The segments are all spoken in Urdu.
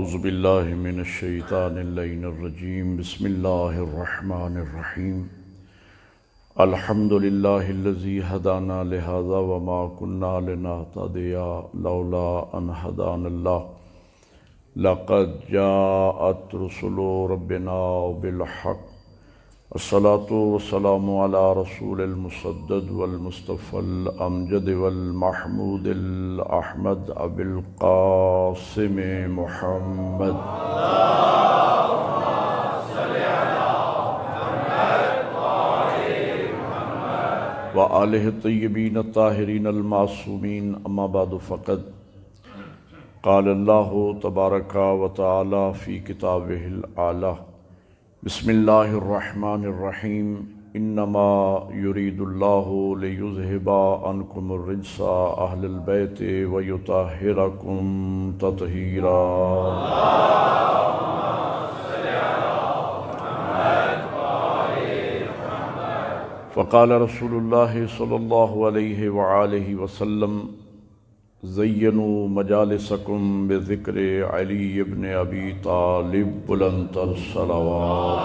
اعوذ باللہ من الشیطان اللعین الرجیم بسم اللہ الرحمن الرحیم الحمد للہ الذی ہدانا لہذا وما كنا لنہتدی لولا ان ہدانا اللہ لقد جاءت رسل ربنا بالحق الصلاة والسلام علی رسول المسدد والمصطفى الامجد والمحمود الاحمد ابی القاسم محمد وآلہ الطیبین الطاہرین المعصومین اما بعد فقد قال اللہ تبارک و تعالی فی کتابہ الاعلی بسم اللہ الرحمن الرحیم انما یرید اللہ لیذہب عنکم الرجس اہل البیت ویطہرکم تطہیرا فقال رسول اللہ صلی اللہ علیہ وآلہ وسلم زینوا مجالسکم بذکر علی ابن ابی طالب بلند الصلوات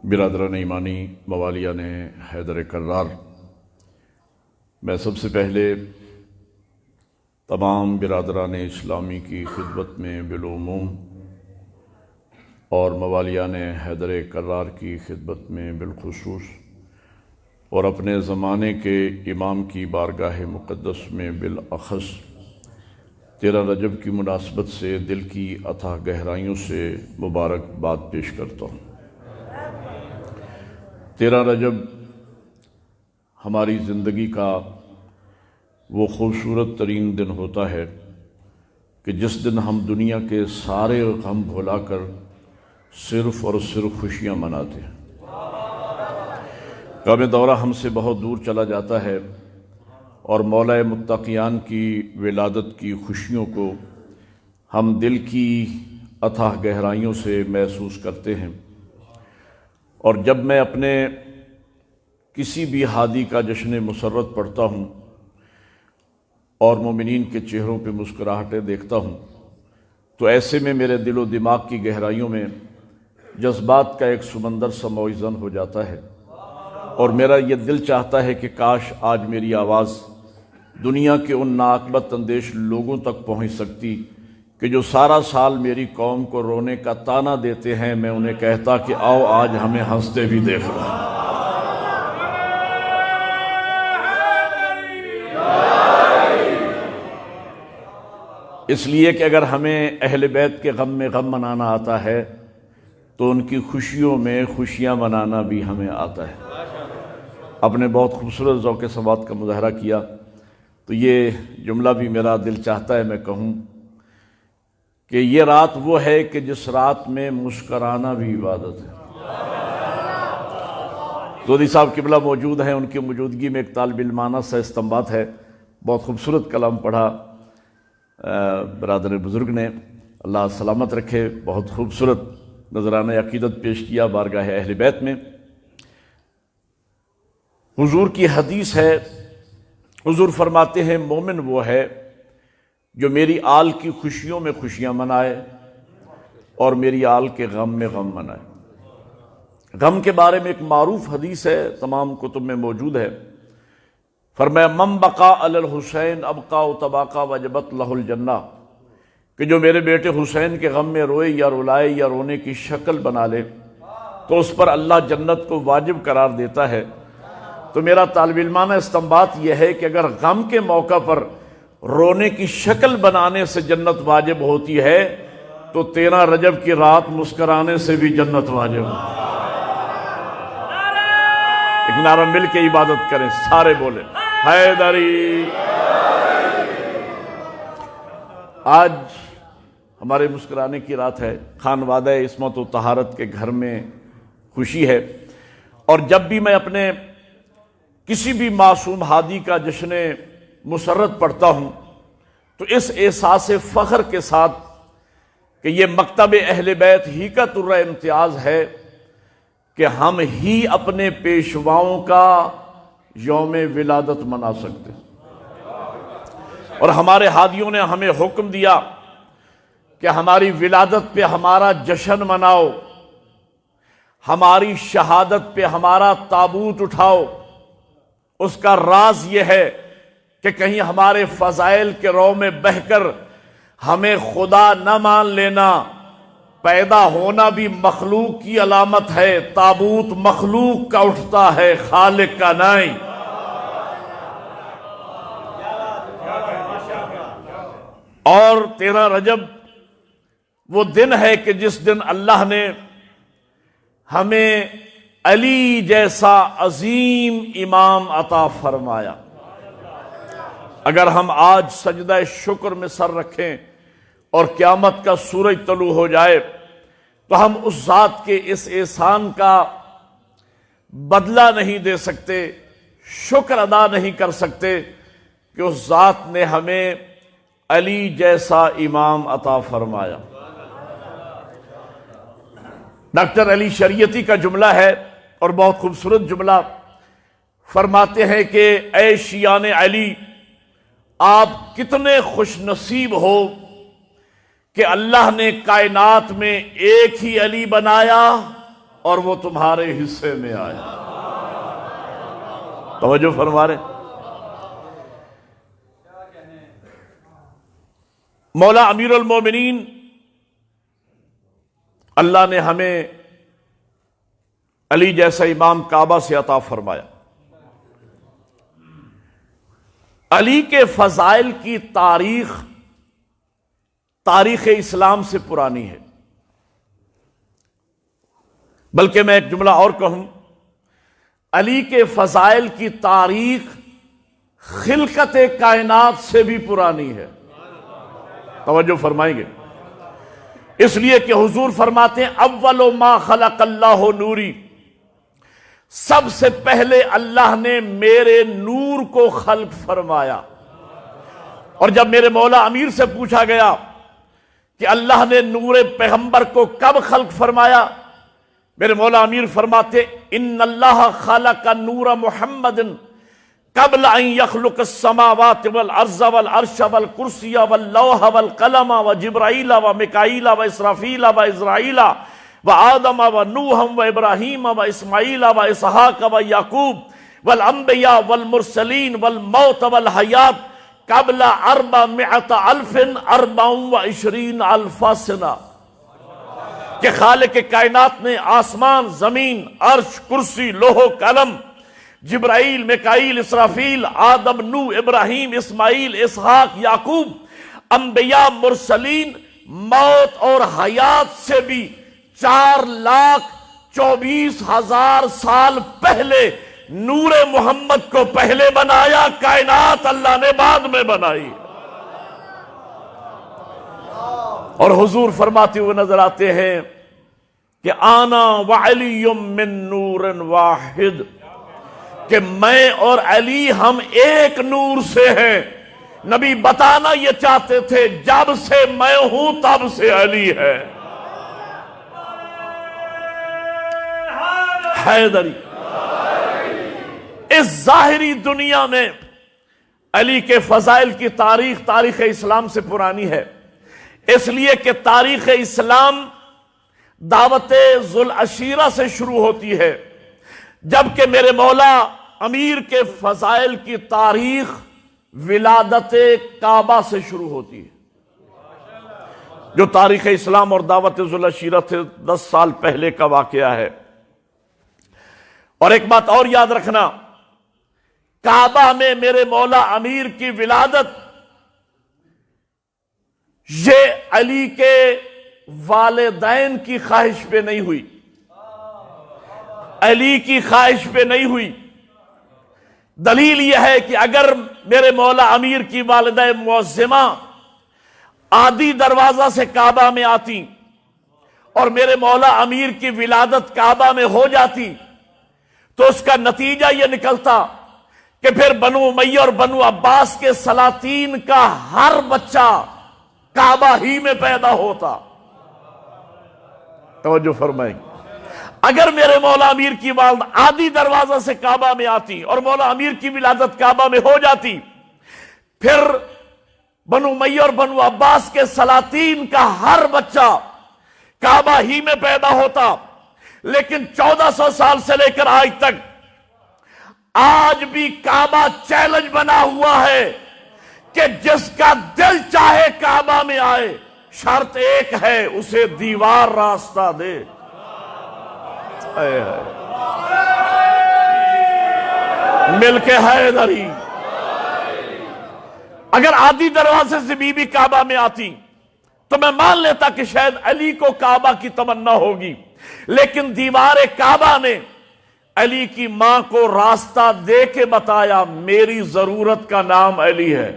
برادران ایمانی، موالیان حیدر کرار، میں سب سے پہلے تمام برادران اسلامی کی خدمت میں بالعموم اور موالیان حیدر کرار کی خدمت میں بالخصوص اور اپنے زمانے کے امام کی بارگاہ مقدس میں بالاخص 13 رجب کی مناسبت سے دل کی اتھاہ گہرائیوں سے مبارکباد پیش کرتا ہوں۔ 13 رجب ہماری زندگی کا وہ خوبصورت ترین دن ہوتا ہے کہ جس دن ہم دنیا کے سارے غم بھلا کر صرف اور صرف خوشیاں مناتے ہیں۔ غم دورہ ہم سے بہت دور چلا جاتا ہے اور مولا متقیان کی ولادت کی خوشیوں کو ہم دل کی اتھاہ گہرائیوں سے محسوس کرتے ہیں۔ اور جب میں اپنے کسی بھی ہادی کا جشن مسرت پڑھتا ہوں اور مومنین کے چہروں پہ مسکراہٹیں دیکھتا ہوں تو ایسے میں میرے دل و دماغ کی گہرائیوں میں جذبات کا ایک سمندر سا موئزن ہو جاتا ہے، اور میرا یہ دل چاہتا ہے کہ کاش آج میری آواز دنیا کے ان ناعاقبت اندیش لوگوں تک پہنچ سکتی کہ جو سارا سال میری قوم کو رونے کا طعنہ دیتے ہیں، میں انہیں کہتا کہ آؤ آج ہمیں ہنستے بھی دیکھ رہے ہیں۔ اس لیے کہ اگر ہمیں اہل بیت کے غم میں غم منانا آتا ہے تو ان کی خوشیوں میں خوشیاں منانا بھی ہمیں آتا ہے۔ آپ نے بہت خوبصورت ذوق سماعت کا مظاہرہ کیا، تو یہ جملہ بھی میرا دل چاہتا ہے میں کہوں کہ یہ رات وہ ہے کہ جس رات میں مسکرانا بھی عبادت ہے۔ دودھی صاحب قبلہ موجود ہیں، ان کی موجودگی میں ایک طالب علمانہ سا استنباط ہے، بہت خوبصورت کلام پڑھا برادر بزرگ نے، اللہ سلامت رکھے، بہت خوبصورت نذرانہ عقیدت پیش کیا بارگاہ اہل بیت میں۔ حضور کی حدیث ہے، حضور فرماتے ہیں مومن وہ ہے جو میری آل کی خوشیوں میں خوشیاں منائے اور میری آل کے غم میں غم منائے۔ غم کے بارے میں ایک معروف حدیث ہے، تمام کتب میں موجود ہے، فرمایا من بقا علی الحسین ابقا و تباقا وجبت لہ الجنہ، کہ جو میرے بیٹے حسین کے غم میں روئے یا رلائے یا رونے کی شکل بنا لے تو اس پر اللہ جنت کو واجب قرار دیتا ہے۔ تو میرا طالب علمانہ استنباط یہ ہے کہ اگر غم کے موقع پر رونے کی شکل بنانے سے جنت واجب ہوتی ہے تو 13 رجب کی رات مسکرانے سے بھی جنت واجب ہے۔ ایک نعرہ مل کے عبادت کریں، سارے بولیں حیدری۔ آج ہمارے مسکرانے کی رات ہے، خانوادہ عصمت و طہارت کے گھر میں خوشی ہے، اور جب بھی میں اپنے کسی بھی معصوم ہادی کا جشن مسرت پڑھتا ہوں تو اس احساس فخر کے ساتھ کہ یہ مکتب اہل بیت ہی کا ترہ امتیاز ہے کہ ہم ہی اپنے پیشواؤں کا یوم ولادت منا سکتے، اور ہمارے ہادیوں نے ہمیں حکم دیا کہ ہماری ولادت پہ ہمارا جشن مناؤ، ہماری شہادت پہ ہمارا تابوت اٹھاؤ۔ اس کا راز یہ ہے کہ کہیں ہمارے فضائل کے رو میں بہہ کر ہمیں خدا نہ مان لینا۔ پیدا ہونا بھی مخلوق کی علامت ہے، تابوت مخلوق کا اٹھتا ہے، خالق کا نہیں۔ اور 13 رجب وہ دن ہے کہ جس دن اللہ نے ہمیں علی جیسا عظیم امام عطا فرمایا۔ اگر ہم آج سجدہ شکر میں سر رکھیں اور قیامت کا سورج طلوع ہو جائے تو ہم اس ذات کے اس احسان کا بدلہ نہیں دے سکتے، شکر ادا نہیں کر سکتے کہ اس ذات نے ہمیں علی جیسا امام عطا فرمایا۔ ڈاکٹر علی شریعتی کا جملہ ہے اور بہت خوبصورت جملہ، فرماتے ہیں کہ اے شیعان علی، آپ کتنے خوش نصیب ہو کہ اللہ نے کائنات میں ایک ہی علی بنایا اور وہ تمہارے حصے میں آیا۔ توجہ فرما رہے۔ مولا امیر المومنین اللہ نے ہمیں علی جیسا امام کعبہ سے عطا فرمایا۔ علی کے فضائل کی تاریخ اسلام سے پرانی ہے، بلکہ میں ایک جملہ اور کہوں، علی کے فضائل کی تاریخ خلقت کائنات سے بھی پرانی ہے۔ توجہ فرمائیں گے، اس لیے کہ حضور فرماتے ہیں اول ما خلق اللہ نوری، سب سے پہلے اللہ نے میرے نور کو خلق فرمایا۔ اور جب میرے مولا امیر سے پوچھا گیا کہ اللہ نے نور پیغمبر کو کب خلق فرمایا، میرے مولا امیر فرماتے ان اللہ خلق نور محمد قبل ان یخلق السماوات والارض والعرش والکرسی واللوح والقلم وجبرائیل ومیکائیل واسرافیل وعزرائیل وآدم ونوح وابراہیم واسماعیل واسحاق ویعقوب والانبیاء والمرسلین والموت والحیات قبل 424,000 سنہ، کہ خالق کائنات نے آسمان، زمین، عرش، کرسی، لوح و قلم، جبرائیل، میکائیل، اسرافیل، آدم، نوح، ابراہیم، اسماعیل، اسحاق، یعقوب، انبیاء، مرسلین، موت اور حیات سے بھی 4,24,000 سال پہلے نور محمد کو پہلے بنایا، کائنات اللہ نے بعد میں بنائی۔ اور حضور فرماتے ہوئے نظر آتے ہیں کہ آنا وعلی من نور واحد، کہ میں اور علی ہم ایک نور سے ہیں۔ نبی بتانا یہ چاہتے تھے جب سے میں ہوں تب سے علی ہے۔ حیدری اس ظاہری دنیا میں علی کے فضائل کی تاریخ اسلام سے پرانی ہے، اس لیے کہ تاریخ اسلام دعوت ذوالعشیرہ سے شروع ہوتی ہے، جبکہ میرے مولا امیر کے فضائل کی تاریخ ولادت کعبہ سے شروع ہوتی ہے، جو تاریخ اسلام اور دعوت ذوالعشیرہ سے 10 سال پہلے کا واقعہ ہے۔ اور ایک بات اور یاد رکھنا، کعبہ میں میرے مولا امیر کی ولادت یہ علی کے والدین کی خواہش پہ نہیں ہوئی، علی کی خواہش پہ نہیں ہوئی۔ دلیل یہ ہے کہ اگر میرے مولا امیر کی والدہ معظمہ آدھی دروازہ سے کعبہ میں آتی اور میرے مولا امیر کی ولادت کعبہ میں ہو جاتی تو اس کا نتیجہ یہ نکلتا کہ پھر بنو امیہ اور بنو عباس کے سلاطین کا ہر بچہ کعبہ ہی میں پیدا ہوتا۔ توجہ فرمائیں۔ اگر میرے مولا امیر کی والدہ عادی دروازہ سے کعبہ میں آتی اور مولا امیر کی ولادت کعبہ میں ہو جاتی، پھر بنو امیہ اور بنو عباس کے سلاطین کا ہر بچہ کعبہ ہی میں پیدا ہوتا، لیکن 1400 سال سے لے کر آج تک آج بھی کعبہ چیلنج بنا ہوا ہے کہ جس کا دل چاہے کعبہ میں آئے، شرط ایک ہے، اسے دیوار راستہ دے۔ مل کے حیدری۔ اگر عادی دروازے سے بی بی کعبہ میں آتی تو میں مان لیتا کہ شاید علی کو کعبہ کی تمنا ہوگی، لیکن دیوار کعبہ نے علی کی ماں کو راستہ دے کے بتایا، میری ضرورت کا نام علی ہے۔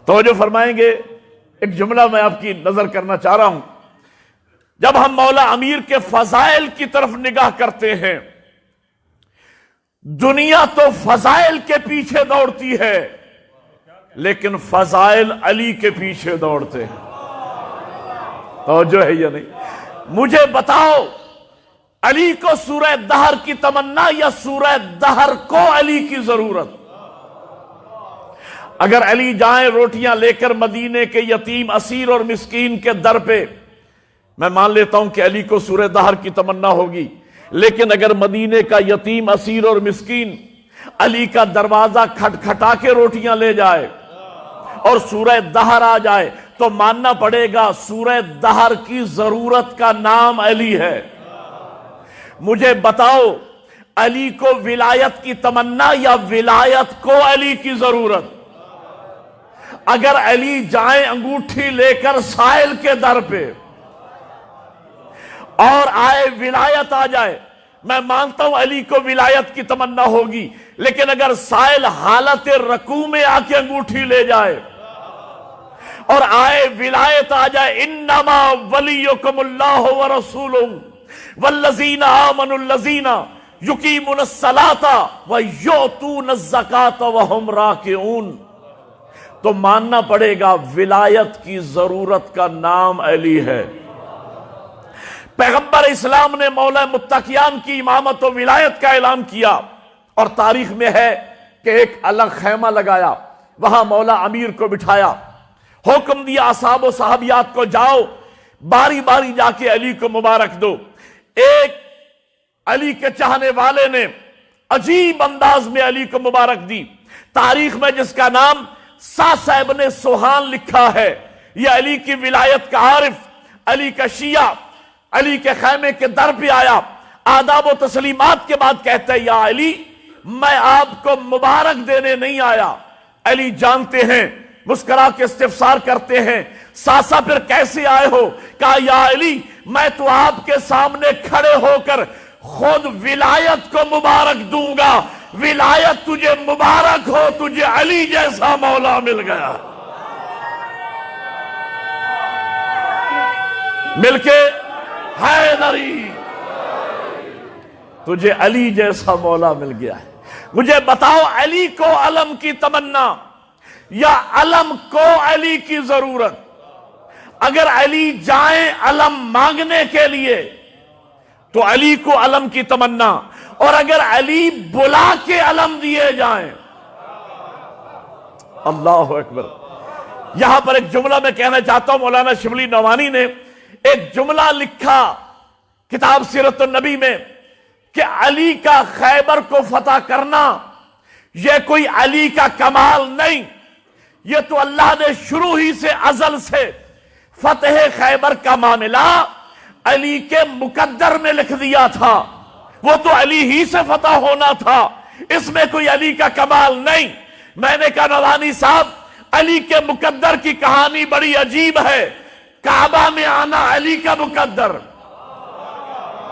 توجہ فرمائیں گے، ایک جملہ میں آپ کی نظر کرنا چاہ رہا ہوں۔ جب ہم مولا امیر کے فضائل کی طرف نگاہ کرتے ہیں، دنیا تو فضائل کے پیچھے دوڑتی ہے، لیکن فضائل علی کے پیچھے دوڑتے ہیں۔ توجہ ہے یا نہیں؟ مجھے بتاؤ، علی کو سورہ دہر کی تمنا یا سورہ دہر کو علی کی ضرورت؟ اگر علی جائیں روٹیاں لے کر مدینے کے یتیم، اسیر اور مسکین کے در پہ، میں مان لیتا ہوں کہ علی کو سورہ دہر کی تمنا ہوگی، لیکن اگر مدینے کا یتیم، اسیر اور مسکین علی کا دروازہ کھٹکھٹا کے روٹیاں لے جائے اور سورہ دہر آ جائے تو ماننا پڑے گا سورہ دہر کی ضرورت کا نام علی ہے۔ مجھے بتاؤ، علی کو ولایت کی تمنا یا ولایت کو علی کی ضرورت؟ اگر علی جائیں انگوٹھی لے کر سائل کے در پہ اور آئے ولایت آ جائے، میں مانتا ہوں علی کو ولایت کی تمنا ہوگی، لیکن اگر سائل حالت رکوع میں آ کے انگوٹھی لے جائے اور آئے ولایت آ جائے، انما ولیکم اللہ ورسولہ والذین آمنوا الذین یقیمون الصلاۃ ویؤتون الزکاۃ وہم راکعون، تو ماننا پڑے گا ولایت کی ضرورت کا نام علی ہے۔ پیغمبر اسلام نے مولا متقیان کی امامت و ولایت کا اعلان کیا، اور تاریخ میں ہے کہ ایک الگ خیمہ لگایا، وہاں مولا امیر کو بٹھایا، حکم دیا اصحاب و صحابیات کو، جاؤ باری باری جا کے علی کو مبارک دو۔ ایک علی کے چاہنے والے نے عجیب انداز میں علی کو مبارک دی، تاریخ میں جس کا نام ساسا ابن سوہان لکھا ہے، یہ علی کی ولایت کا عارف، علی کا شیعہ، علی کے خیمے کے در پہ آیا، آداب و تسلیمات کے بعد کہتا ہے، یا علی میں آپ کو مبارک دینے نہیں آیا۔ علی جانتے ہیں، مسکرا کے استفسار کرتے ہیں، ساسا پھر کیسے آئے ہو؟ کہا، یا علی میں تو آپ کے سامنے کھڑے ہو کر خود ولایت کو مبارک دوں گا، ولایت تجھے مبارک ہو، تجھے علی جیسا مولا مل گیا۔ مل کے حیدری، تجھے علی جیسا مولا مل گیا ہے۔ مجھے بتاؤ، علی کو علم کی تمنا یا علم کو علی کی ضرورت؟ اگر علی جائیں علم مانگنے کے لیے تو علی کو علم کی تمنا، اور اگر علی بلا کے علم دیے جائیں، اللہ اکبر۔ یہاں پر ایک جملہ میں کہنا چاہتا ہوں، مولانا شبلی نعمانی نے ایک جملہ لکھا کتاب سیرت النبی میں کہ علی کا خیبر کو فتح کرنا یہ کوئی علی کا کمال نہیں، یہ تو اللہ نے شروع ہی سے ازل سے فتح خیبر کا معاملہ علی کے مقدر میں لکھ دیا تھا، وہ تو علی ہی سے فتح ہونا تھا، اس میں کوئی علی کا کمال نہیں۔ میں نے کہا، نوانی صاحب، علی کے مقدر کی کہانی بڑی عجیب ہے، کعبہ میں آنا علی کا مقدر،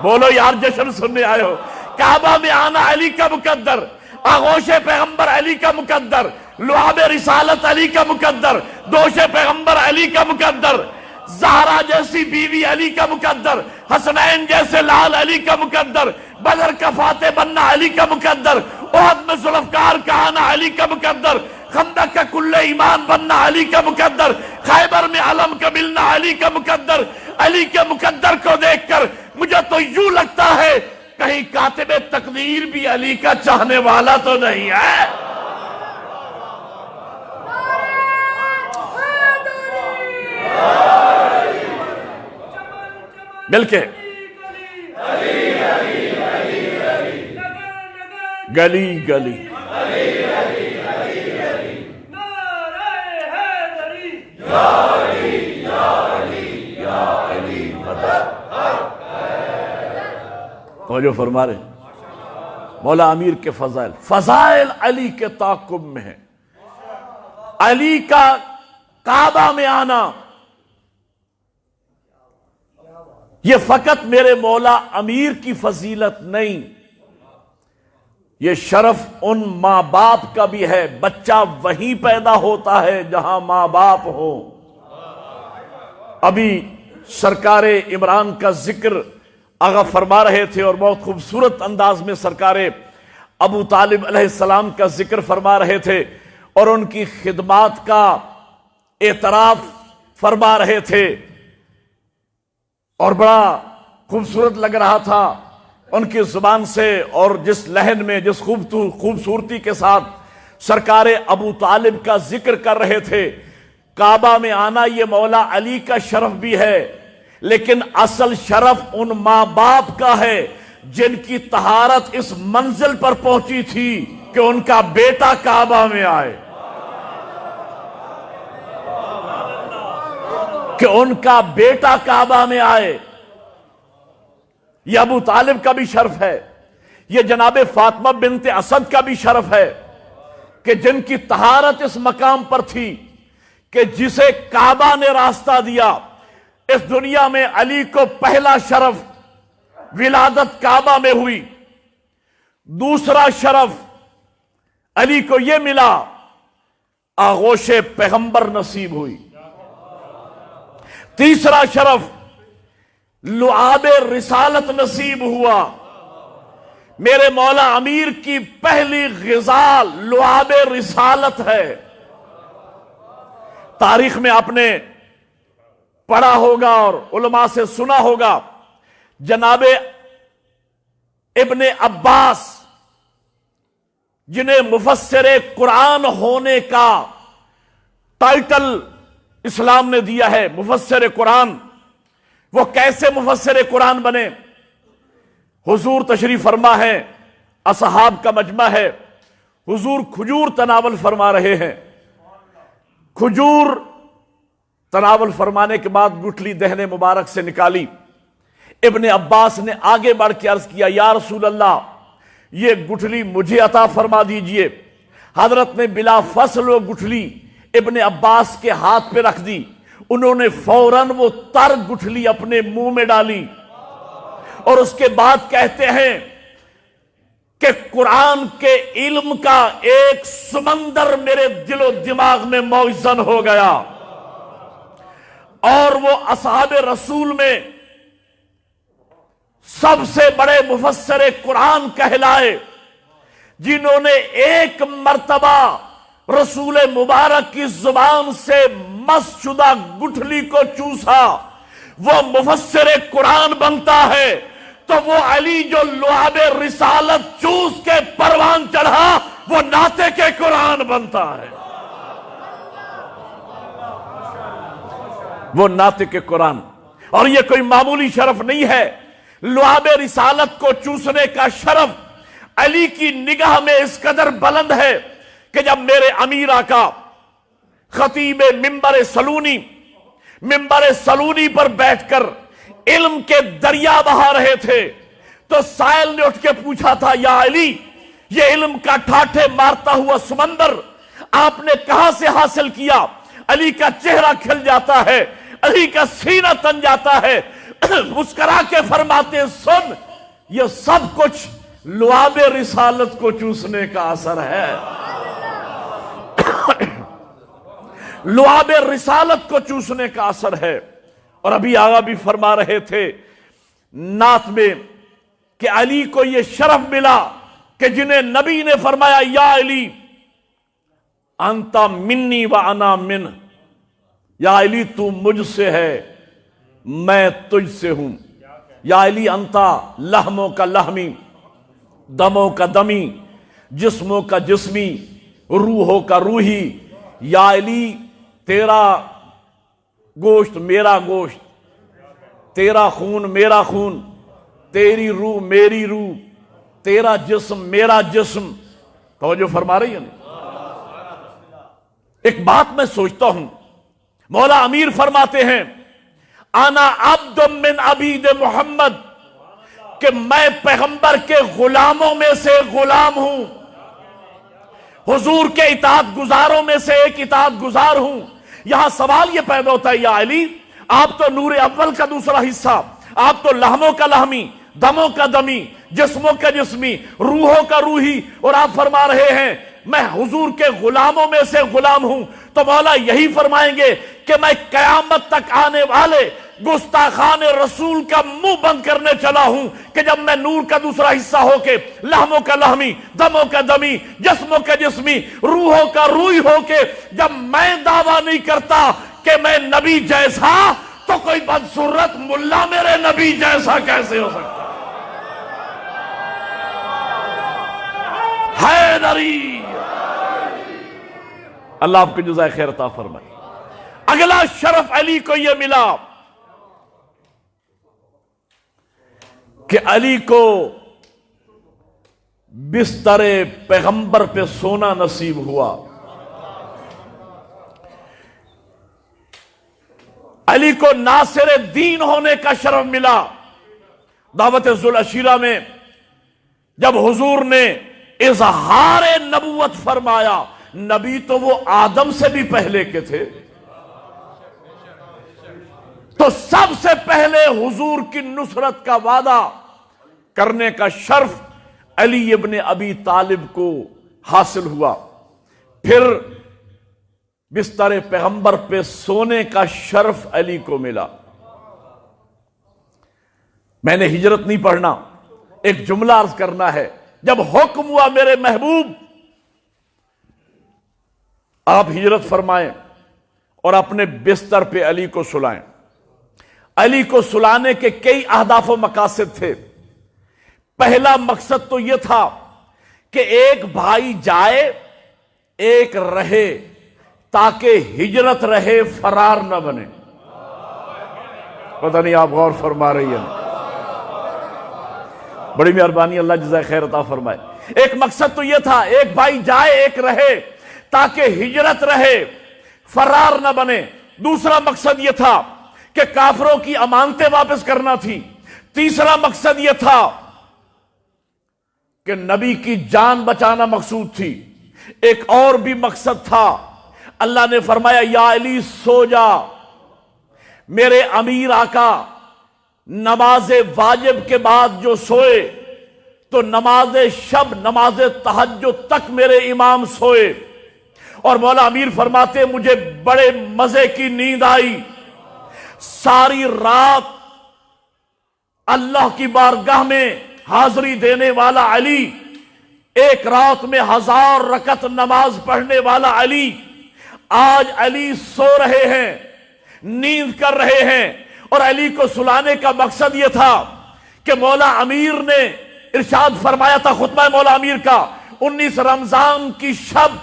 بولو یار جشن سننے آئے ہو، کعبہ میں آنا علی کا مقدر، آغوش پیغمبر علی کا مقدر، لعاب رسالت علی کا مقدر، دوش پیغمبر علی کا مقدر، زہرا جیسی بیوی علی کا مقدر، حسنین جیسے لال علی کا مقدر، بدر کا فاتح بننا علی کا مقدر، احد میں ذوالفقار کا آنا علی کا مقدر، خندق کا کل ایمان بننا علی کا مقدر، خیبر میں علم کا ملنا علی کا مقدر۔ علی کے مقدر کو دیکھ کر مجھے تقدیر بھی علی کا چاہنے والا تو نہیں ہے؟ مل کے گلی گلی جو فرما رہے مولا امیر کے فضائل علی کے تعاقب میں ہے. علی کا کعبہ میں آنا یہ فقط میرے مولا امیر کی فضیلت نہیں، یہ شرف ان ماں باپ کا بھی ہے. بچہ وہیں پیدا ہوتا ہے جہاں ماں باپ ہو. ابھی سرکار عمران کا ذکر آغا فرما رہے تھے اور بہت خوبصورت انداز میں سرکار ابو طالب علیہ السلام کا ذکر فرما رہے تھے اور ان کی خدمات کا اعتراف فرما رہے تھے، اور بڑا خوبصورت لگ رہا تھا ان کی زبان سے اور جس لہن میں جس خوبصورتی کے ساتھ سرکار ابو طالب کا ذکر کر رہے تھے. کعبہ میں آنا یہ مولا علی کا شرف بھی ہے، لیکن اصل شرف ان ماں باپ کا ہے جن کی طہارت اس منزل پر پہنچی تھی کہ ان کا بیٹا کعبہ میں آئے، کہ ان کا بیٹا کعبہ میں آئے. یہ ابو طالب کا بھی شرف ہے، یہ جناب فاطمہ بنت اسد کا بھی شرف ہے کہ جن کی طہارت اس مقام پر تھی کہ جسے کعبہ نے راستہ دیا. اس دنیا میں علی کو پہلا شرف ولادت کعبہ میں ہوئی، دوسرا شرف علی کو یہ ملا آغوش پیغمبر نصیب ہوئی، تیسرا شرف لعاب رسالت نصیب ہوا. میرے مولا امیر کی پہلی غذا لعاب رسالت ہے. تاریخ میں آپ نے پڑھا ہوگا اور علماء سے سنا ہوگا، جناب ابن عباس جنہیں مفسر قرآن ہونے کا ٹائٹل اسلام نے دیا ہے، مفسر قرآن، وہ کیسے مفسر قرآن بنے؟ حضور تشریف فرما ہے، اصحاب کا مجمع ہے، حضور کھجور تناول فرما رہے ہیں. کھجور تناول فرمانے کے بعد گٹھلی دہن مبارک سے نکالی. ابن عباس نے آگے بڑھ کے عرض کیا، یا رسول اللہ یہ گٹھلی مجھے عطا فرما دیجئے. حضرت نے بلا فصل وہ گٹھلی ابن عباس کے ہاتھ پہ رکھ دی. انہوں نے فوراً وہ تر گٹھلی اپنے منہ میں ڈالی اور اس کے بعد کہتے ہیں کہ قرآن کے علم کا ایک سمندر میرے دل و دماغ میں موزن ہو گیا، اور وہ اصحاب رسول میں سب سے بڑے مفسر قرآن کہلائے جنہوں نے ایک مرتبہ رسول مبارک کی زبان سے مس شدہ گٹھلی کو چوسا وہ مفسر قرآن بنتا ہے. تو وہ علی جو لعاب رسالت چوس کے پروان چڑھا وہ ناطق کے قرآن بنتا ہے، وہ ناطق کے قرآن. اور یہ کوئی معمولی شرف نہیں ہے. لعاب رسالت کو چوسنے کا شرف علی کی نگاہ میں اس قدر بلند ہے کہ جب میرے امیر آقا خطیب منبر سلونی پر بیٹھ کر علم کے دریا بہا رہے تھے تو سائل نے اٹھ کے پوچھا تھا، یا علی یہ علم کا ٹھاٹھے مارتا ہوا سمندر آپ نے کہاں سے حاصل کیا؟ علی کا چہرہ کھل جاتا ہے، علی کا سینہ تن جاتا ہے، مسکرا کے فرماتے ہیں، سن یہ سب کچھ لعاب رسالت کو چوسنے کا اثر ہے. لعاب رسالت کو چوسنے کا اثر ہے. اور ابھی آگا بھی فرما رہے تھے نعت میں کہ علی کو یہ شرف ملا کہ جنہیں نبی نے فرمایا، یا علی انت منی و انا من، یا علی تو مجھ سے ہے میں تجھ سے ہوں. یا علی انت لحموں کا لحمی دموں کا دمی، جسموں کا جسمی، روحوں کا روحی۔ یا علی تیرا گوشت میرا گوشت، تیرا خون میرا خون، تیری روح میری روح، تیرا جسم میرا جسم۔ توجہ فرما رہی ہے نا؟ ایک بات میں سوچتا ہوں، مولا امیر فرماتے ہیں انا عبد من عبید محمد، کہ میں پیغمبر کے غلاموں میں سے غلام ہوں، حضور کے اطاعت گزاروں میں سے ایک اطاعت گزار ہوں۔ یہاں سوال یہ پیدا ہوتا ہے، یا علی آپ تو نور اول کا دوسرا حصہ، آپ تو لہموں کا لہمی، دموں کا دمی، جسموں کا جسمی، روحوں کا روحی، اور آپ فرما رہے ہیں میں حضور کے غلاموں میں سے غلام ہوں۔ تو مولا یہی فرمائیں گے کہ میں قیامت تک آنے والے گستاخان رسول کا منہ بند کرنے چلا ہوں، کہ جب میں نور کا دوسرا حصہ ہو کے، لہموں کا لہمی، دموں کا دمی، جسموں کا جسمی، روحوں کا روحی ہو کے جب میں دعویٰ نہیں کرتا کہ میں نبی جیسا، تو کوئی بدصورت ملا میرے نبی جیسا کیسے ہو سکتا؟ حیدری، اللہ آپ کو جزائے خیر عطا فرمائے۔ اگلا شرف علی کو یہ ملا کہ علی کو بستر پیغمبر پہ سونا نصیب ہوا۔ علی کو ناصر دین ہونے کا شرف ملا۔ دعوت ذوالعشیرہ میں جب حضور نے اظہار نبوت فرمایا، نبی تو وہ آدم سے بھی پہلے کے تھے، تو سب سے پہلے حضور کی نصرت کا وعدہ کرنے کا شرف علی ابن ابی طالب کو حاصل ہوا۔ پھر بستر پیغمبر پہ سونے کا شرف علی کو ملا۔ میں نے ہجرت نہیں پڑھنا، ایک جملہ عرض کرنا ہے۔ جب حکم ہوا میرے محبوب آپ ہجرت فرمائیں اور اپنے بستر پہ علی کو سلائیں، علی کو سلانے کے کئی اہداف و مقاصد تھے۔ پہلا مقصد تو یہ تھا کہ ایک بھائی جائے ایک رہے، تاکہ ہجرت رہے، فرار نہ بنے۔ پتہ نہیں آپ غور فرما رہی ہیں؟ بڑی مہربانی، اللہ جزائے خیر عطا فرمائے۔ ایک مقصد تو یہ تھا ایک بھائی جائے ایک رہے، تاکہ ہجرت رہے، فرار نہ بنے۔ دوسرا مقصد یہ تھا کہ کافروں کی امانتیں واپس کرنا تھی۔ تیسرا مقصد یہ تھا کہ نبی کی جان بچانا مقصود تھی۔ ایک اور بھی مقصد تھا، اللہ نے فرمایا یا علی سو جا، میرے امیر آقا نماز واجب کے بعد جو سوئے تو نماز شب، نماز تہجد تک میرے امام سوئے۔ اور مولا امیر فرماتے مجھے بڑے مزے کی نیند آئی، ساری رات اللہ کی بارگاہ میں حاضری دینے والا علی، ایک رات میں 1000 رکعت نماز پڑھنے والا علی، آج علی سو رہے ہیں، نیند کر رہے ہیں۔ اور علی کو سلانے کا مقصد یہ تھا کہ مولا امیر نے ارشاد فرمایا تھا خطبہ مولا امیر کا، 19 رمضان کی شب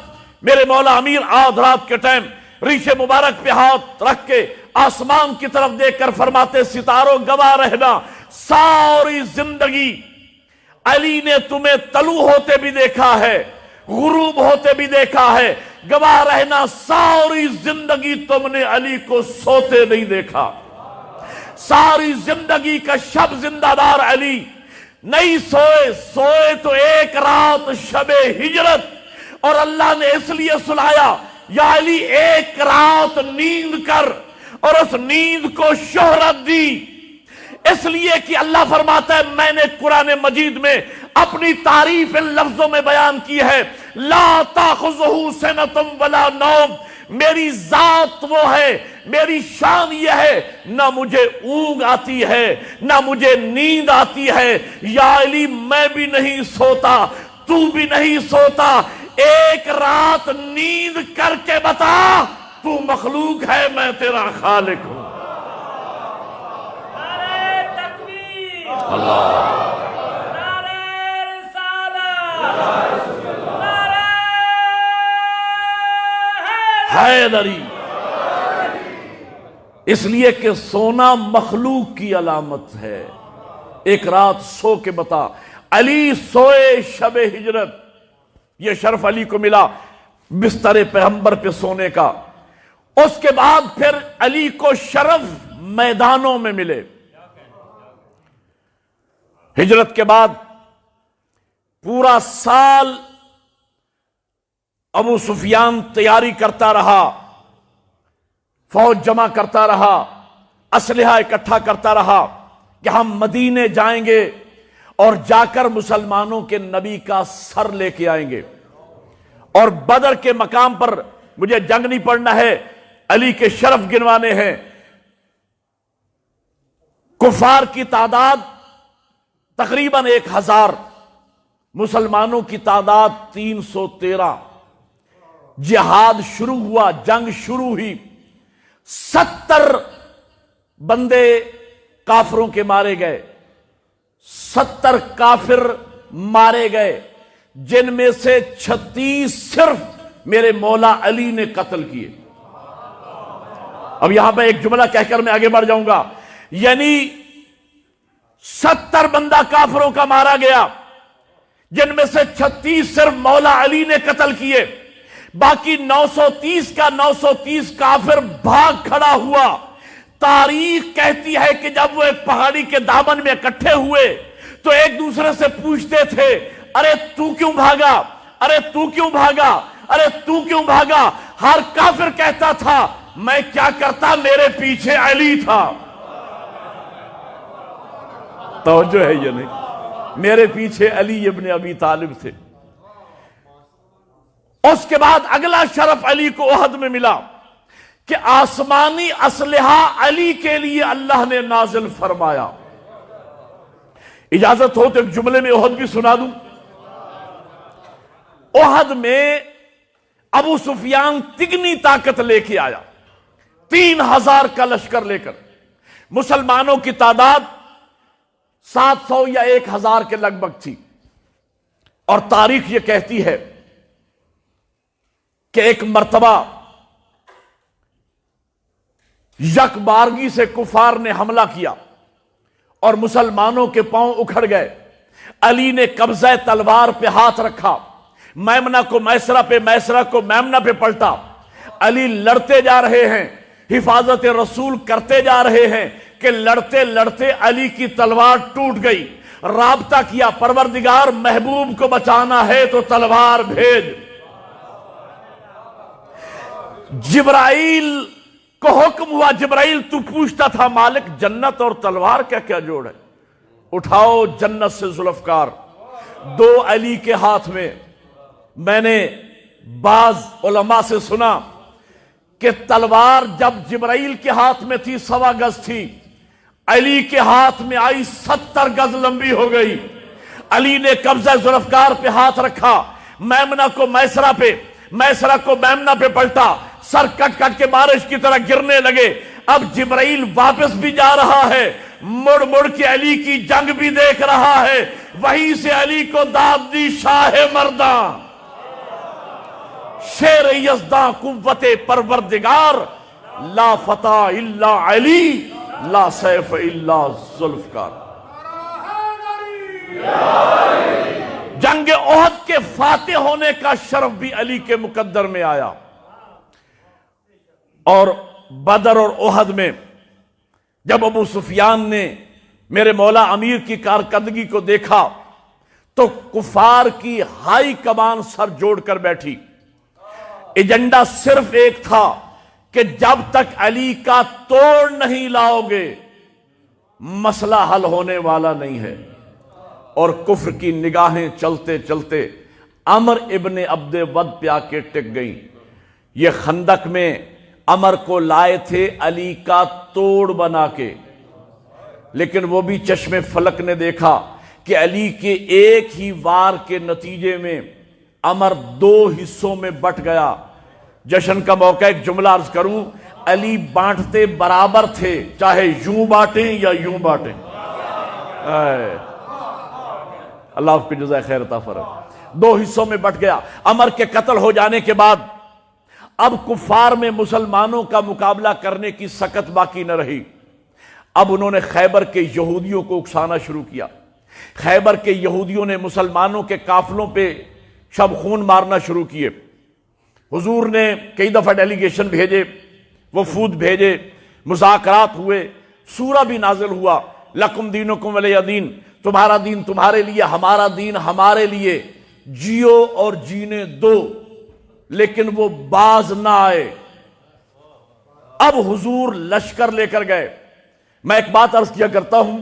میرے مولا امیر آدھ رات کے ٹائم ریش مبارک پہ ہاتھ رکھ کے آسمان کی طرف دیکھ کر فرماتے ستاروں گواہ رہنا، ساری زندگی علی نے تمہیں طلوع ہوتے بھی دیکھا ہے، غروب ہوتے بھی دیکھا ہے، گواہ رہنا ساری زندگی تم نے علی کو سوتے نہیں دیکھا۔ ساری زندگی کا شب زندہ دار علی نہیں سوئے، سوئے تو ایک رات شب ہجرت، اور اللہ نے اس لیے سلایا یا علی ایک رات نیند کر، اور اس نیند کو شہرت دی، اس لیے کہ اللہ فرماتا ہے میں نے قرآن مجید میں اپنی تعریف ان لفظوں میں بیان کی ہے، لا تاخذہ سنۃ ولا نوم، میری ذات وہ ہے، میری شان یہ ہے، نہ مجھے اونگ آتی ہے نہ مجھے نیند آتی ہے۔ یا علی میں بھی نہیں سوتا، تو بھی نہیں سوتا، ایک رات نیند کر کے بتا تو مخلوق ہے، میں تیرا خالق ہوں۔ اللہ حیدری، اس لیے کہ سونا مخلوق کی علامت ہے۔ ایک رات سو کے بتا، علی سوئے شب ہجرت، یہ شرف علی کو ملا بستر پیغمبر پہ سونے کا۔ اس کے بعد پھر علی کو شرف میدانوں میں ملے۔ ہجرت کے بعد پورا سال ابو سفیان تیاری کرتا رہا، فوج جمع کرتا رہا، اسلحہ اکٹھا کرتا رہا کہ ہم مدینے جائیں گے اور جا کر مسلمانوں کے نبی کا سر لے کے آئیں گے، اور بدر کے مقام پر مجھے جنگ نہیں پڑنا ہے، علی کے شرف گنوانے ہیں۔ کفار کی تعداد تقریباً 1000، مسلمانوں کی تعداد 313۔ جہاد شروع ہوا، جنگ شروع ہوئی، 70 بندے کافروں کے مارے گئے، 70 کافر مارے گئے، جن میں سے 36 صرف میرے مولا علی نے قتل کیے۔ اب یہاں پہ ایک جملہ کہہ کر میں آگے بڑھ جاؤں گا، یعنی 70 بندہ کافروں کا مارا گیا، جن میں سے 36 صرف مولا علی نے قتل کیے، باقی 930 کا 930 کافر بھاگ کھڑا ہوا۔ تاریخ کہتی ہے کہ جب وہ ایک پہاڑی کے دامن میں اکٹھے ہوئے تو ایک دوسرے سے پوچھتے تھے، ارے تو کیوں بھاگا، ارے تو کیوں بھاگا، ارے تو کیوں بھاگا؟ ہر کافر کہتا تھا میں کیا کرتا، میرے پیچھے علی تھا۔ توجہ ہے یہ نہیں؟ میرے پیچھے علی ابن ابی طالب تھے۔ اس کے بعد اگلا شرف علی کو احد میں ملا کہ آسمانی اسلحہ علی کے لیے اللہ نے نازل فرمایا۔ اجازت ہو تو ایک جملے میں احد بھی سنا دوں۔ احد میں ابو سفیان تگنی طاقت لے کے آیا، 3000 کا لشکر لے کر۔ مسلمانوں کی تعداد 700 یا 1000 کے لگ بھگ تھی، اور تاریخ یہ کہتی ہے کہ ایک مرتبہ یک بارگی سے کفار نے حملہ کیا اور مسلمانوں کے پاؤں اکھڑ گئے۔ علی نے قبضہ تلوار پہ ہاتھ رکھا، میمنہ کو میسرہ پہ، میسرہ کو میمنہ پہ پلٹا۔ علی لڑتے جا رہے ہیں، حفاظت رسول کرتے جا رہے ہیں کہ لڑتے لڑتے علی کی تلوار ٹوٹ گئی۔ رابطہ کیا، پروردگار محبوب کو بچانا ہے تو تلوار بھیج۔ جبرائیل کو حکم ہوا، جبرائیل تو پوچھتا تھا مالک جنت اور تلوار کا کیا جوڑ ہے؟ اٹھاؤ جنت سے ذوالفقار، 2 علی کے ہاتھ میں۔ میں نے بعض علماء سے سنا کہ تلوار جب جبرائیل کے ہاتھ میں تھی 1.25 گز تھی، علی کے ہاتھ میں آئی 70 گز لمبی ہو گئی۔ علی نے قبضہ ذوالفقار پہ ہاتھ رکھا، میمنہ کو میسرہ پہ، میسرہ کو میمنہ پہ پلٹا، سر کٹ کٹ کے بارش کی طرح گرنے لگے۔ اب جبرائیل واپس بھی جا رہا ہے، مڑ مڑ کے علی کی جنگ بھی دیکھ رہا ہے۔ وہیں سے علی کو داد دی شاہ مرداں، شیر یزداں قوت پروردگار، لا فتح الا علی، لا سیف الا ذوالفقار۔ جنگ احد کے فاتح ہونے کا شرف بھی علی کے مقدر میں آیا، اور بدر اور احد میں جب ابو سفیان نے میرے مولا امیر کی کارکردگی کو دیکھا تو کفار کی ہائی کمان سر جوڑ کر بیٹھی۔ ایجنڈا صرف ایک تھا کہ جب تک علی کا توڑ نہیں لاؤ گے مسئلہ حل ہونے والا نہیں ہے۔ اور کفر کی نگاہیں چلتے چلتے عمر ابن عبد ود پہ آ کے ٹک گئیں۔ یہ خندق میں عمر کو لائے تھے علی کا توڑ بنا کے، لیکن وہ بھی چشم فلک نے دیکھا کہ علی کے ایک ہی وار کے نتیجے میں عمر 2 حصوں میں بٹ گیا۔ جشن کا موقع ایک جملہ عرض کروں، علی بانٹتے برابر تھے، چاہے یوں بانٹیں یا یوں بانٹیں۔ اللہ آپ کو جزائے خیر عطا فرمائے۔ 2 حصوں میں بٹ گیا۔ عمر کے قتل ہو جانے کے بعد اب کفار میں مسلمانوں کا مقابلہ کرنے کی سکت باقی نہ رہی۔ اب انہوں نے خیبر کے یہودیوں کو اکسانا شروع کیا۔ خیبر کے یہودیوں نے مسلمانوں کے قافلوں پہ شب خون مارنا شروع کیے۔ حضور نے کئی دفعہ ڈیلیگیشن بھیجے، وفود بھیجے، مذاکرات ہوئے، سورہ بھی نازل ہوا، لکم دینکم ولی دین، تمہارا دین تمہارے لیے، ہمارا دین ہمارے لیے، جیو اور جینے دو، لیکن وہ باز نہ آئے۔ اب حضور لشکر لے کر گئے۔ میں ایک بات عرض کیا کرتا ہوں،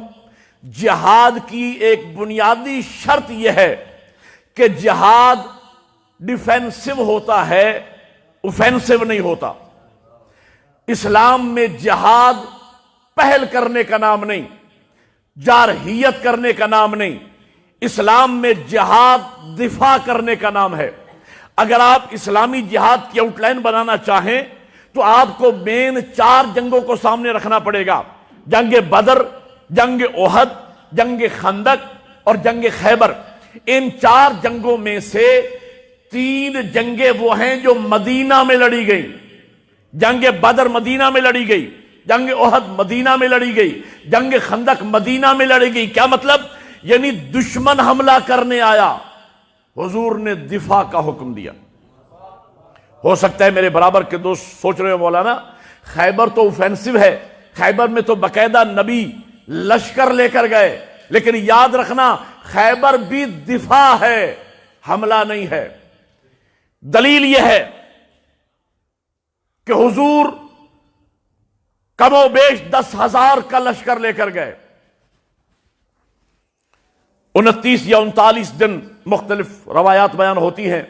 جہاد کی ایک بنیادی شرط یہ ہے کہ جہاد ڈیفینسو ہوتا ہے، اوفینسو نہیں ہوتا۔ اسلام میں جہاد پہل کرنے کا نام نہیں، جارحیت کرنے کا نام نہیں، اسلام میں جہاد دفاع کرنے کا نام ہے۔ اگر آپ اسلامی جہاد کی آؤٹ لائن بنانا چاہیں تو آپ کو مین 4 جنگوں کو سامنے رکھنا پڑے گا: جنگ بدر، جنگ احد، جنگ خندق اور جنگ خیبر۔ ان 4 جنگوں میں سے 3 جنگیں وہ ہیں جو مدینہ میں لڑی گئی۔ جنگ بدر مدینہ میں لڑی گئی، جنگ احد مدینہ میں لڑی گئی، جنگ خندق مدینہ میں لڑی گئی۔ کیا مطلب؟ یعنی دشمن حملہ کرنے آیا، حضور نے دفاع کا حکم دیا۔ ہو سکتا ہے میرے برابر کے دوست سوچ رہے ہو مولانا خیبر تو اوفینسو ہے، خیبر میں تو باقاعدہ نبی لشکر لے کر گئے، لیکن یاد رکھنا خیبر بھی دفاع ہے، حملہ نہیں ہے۔ دلیل یہ ہے کہ حضور کم و بیش 10,000 کا لشکر لے کر گئے۔ 29 یا 39 دن مختلف روایات بیان ہوتی ہیں،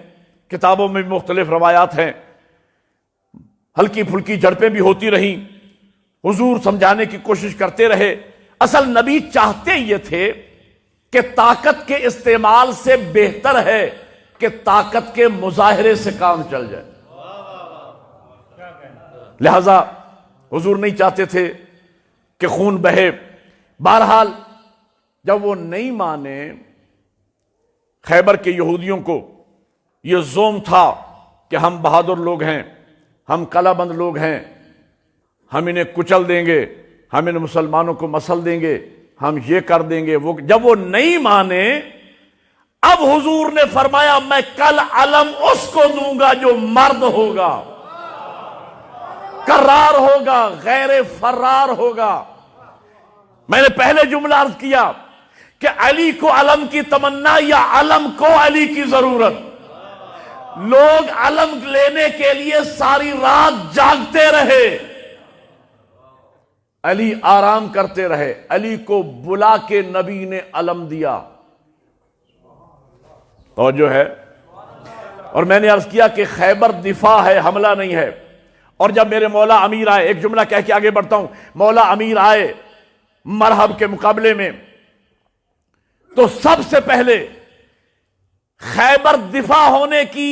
کتابوں میں بھی مختلف روایات ہیں، ہلکی پھلکی جھڑپیں بھی ہوتی رہیں، حضور سمجھانے کی کوشش کرتے رہے۔ اصل نبی چاہتے یہ تھے کہ طاقت کے استعمال سے بہتر ہے کہ طاقت کے مظاہرے سے کام چل جائے، لہذا حضور نہیں چاہتے تھے کہ خون بہے۔ بہرحال جب وہ نہیں مانے، خیبر کے یہودیوں کو یہ زوم تھا کہ ہم بہادر لوگ ہیں، ہم قلعہ بند لوگ ہیں، ہم انہیں کچل دیں گے، ہم ان مسلمانوں کو مسل دیں گے، ہم یہ کر دیں گے وہ۔ جب وہ نہیں مانے، اب حضور نے فرمایا میں کل علم اس کو دوں گا جو مرد ہوگا، کرار ہوگا، غیر فرار ہوگا۔ میں نے پہلے جملہ عرض کیا کہ علی کو علم کی تمنا یا علم کو علی کی ضرورت۔ لوگ علم لینے کے لیے ساری رات جاگتے رہے، علی آرام کرتے رہے۔ علی کو بلا کے نبی نے علم دیا، توجہ ہے۔ اور میں نے عرض کیا کہ خیبر دفاع ہے، حملہ نہیں ہے۔ اور جب میرے مولا امیر آئے، ایک جملہ کہہ کے آگے بڑھتا ہوں، مولا امیر آئے مرحب کے مقابلے میں، تو سب سے پہلے خیبر دفاع ہونے کی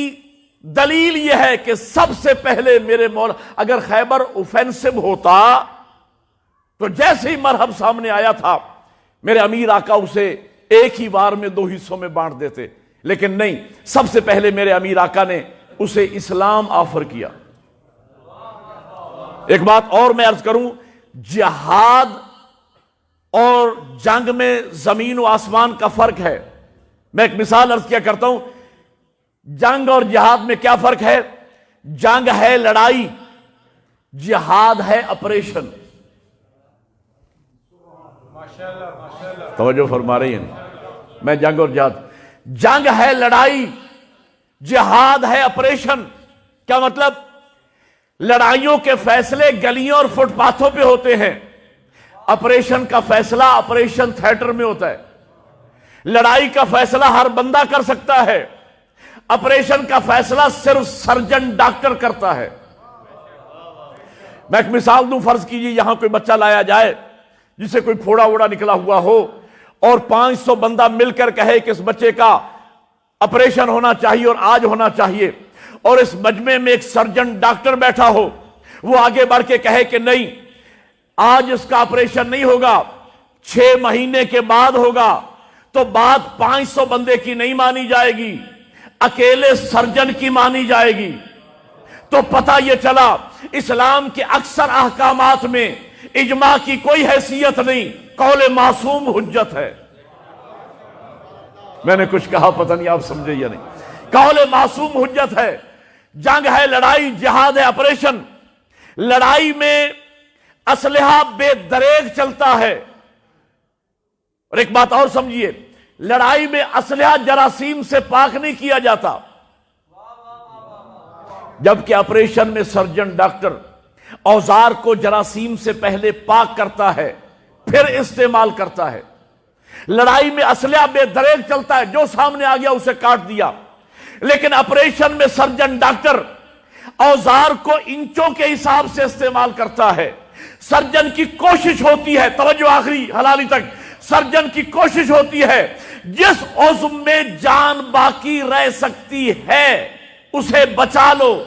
دلیل یہ ہے کہ سب سے پہلے میرے مولا، اگر خیبر اوفینسو ہوتا تو جیسے ہی مرحب سامنے آیا تھا میرے امیر آقا اسے ایک ہی وار میں 2 حصوں میں بانٹ دیتے، لیکن نہیں، سب سے پہلے میرے امیر آقا نے اسے اسلام آفر کیا۔ ایک بات اور میں عرض کروں، جہاد اور جنگ میں زمین و آسمان کا فرق ہے۔ میں ایک مثال عرض کیا کرتا ہوں، جنگ اور جہاد میں کیا فرق ہے؟ جنگ ہے لڑائی، جہاد ہے آپریشن۔ توجہ فرما رہی ہیں؟ میں جنگ اور جہاد، جنگ ہے لڑائی، جہاد ہے آپریشن۔ کیا مطلب؟ لڑائیوں کے فیصلے گلیوں اور فٹ پاتھوں پہ ہوتے ہیں، آپریشن کا فیصلہ آپریشن تھیٹر میں ہوتا ہے۔ لڑائی کا فیصلہ ہر بندہ کر سکتا ہے، آپریشن کا فیصلہ صرف سرجن ڈاکٹر کرتا ہے۔ میں ایک مثال دوں، فرض کیجئے یہاں کوئی بچہ لایا جائے جسے کوئی پھوڑا ووڑا نکلا ہوا ہو، اور 500 بندہ مل کر کہے کہ اس بچے کا آپریشن ہونا چاہیے اور آج ہونا چاہیے، اور اس مجمع میں ایک سرجن ڈاکٹر بیٹھا ہو، وہ آگے بڑھ کے کہے کہ نہیں آج اس کا آپریشن نہیں ہوگا، 6 مہینے کے بعد ہوگا، تو بات 500 بندے کی نہیں مانی جائے گی، اکیلے سرجن کی مانی جائے گی۔ تو پتہ یہ چلا اسلام کے اکثر احکامات میں اجماع کی کوئی حیثیت نہیں، قول معصوم حجت ہے۔ میں نے کچھ کہا پتہ نہیں آپ سمجھے یا نہیں، قول معصوم حجت ہے۔ جنگ ہے، لڑائی، جہاد ہے، آپریشن، لڑائی میں اسلحہ بے دریغ چلتا ہے۔ اور ایک بات اور سمجھیے، لڑائی میں اسلحہ جراثیم سے پاک نہیں کیا جاتا، جبکہ آپریشن میں سرجن ڈاکٹر اوزار کو جراثیم سے پہلے پاک کرتا ہے پھر استعمال کرتا ہے۔ لڑائی میں اسلحہ بے دریغ چلتا ہے، جو سامنے آ گیا اسے کاٹ دیا، لیکن آپریشن میں سرجن ڈاکٹر اوزار کو انچوں کے حساب سے استعمال کرتا ہے۔ سرجن کی کوشش ہوتی ہے، توجہ آخری حلالی تک، سرجن کی کوشش ہوتی ہے جس عضو میں جان باقی رہ سکتی ہے اسے بچا لو۔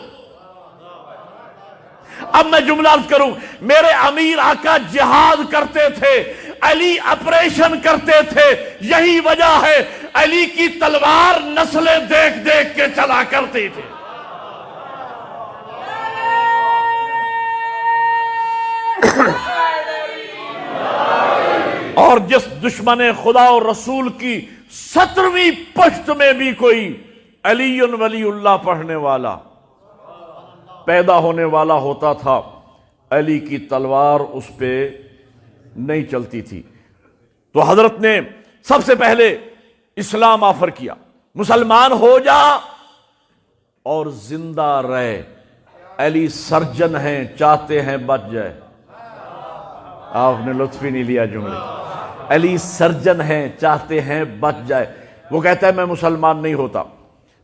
اب میں جملہ عرض کروں، میرے امیر آقا جہاد کرتے تھے، علی آپریشن کرتے تھے، یہی وجہ ہے علی کی تلوار نسلیں دیکھ دیکھ کے چلا کرتی تھی۔ اور جس دشمن خدا اور رسول کی 17ویں پشت میں بھی کوئی علی ولی اللہ پڑھنے والا پیدا ہونے والا ہوتا تھا، علی کی تلوار اس پہ نہیں چلتی تھی۔ تو حضرت نے سب سے پہلے اسلام آفر کیا، مسلمان ہو جا اور زندہ رہے۔ علی سرجن ہیں، چاہتے ہیں بچ جائے۔ آپ نے لطف ہی نہیں لیا جملے۔ علی سرجن ہیں، چاہتے ہیں بچ جائے۔ وہ کہتا ہے میں مسلمان نہیں ہوتا۔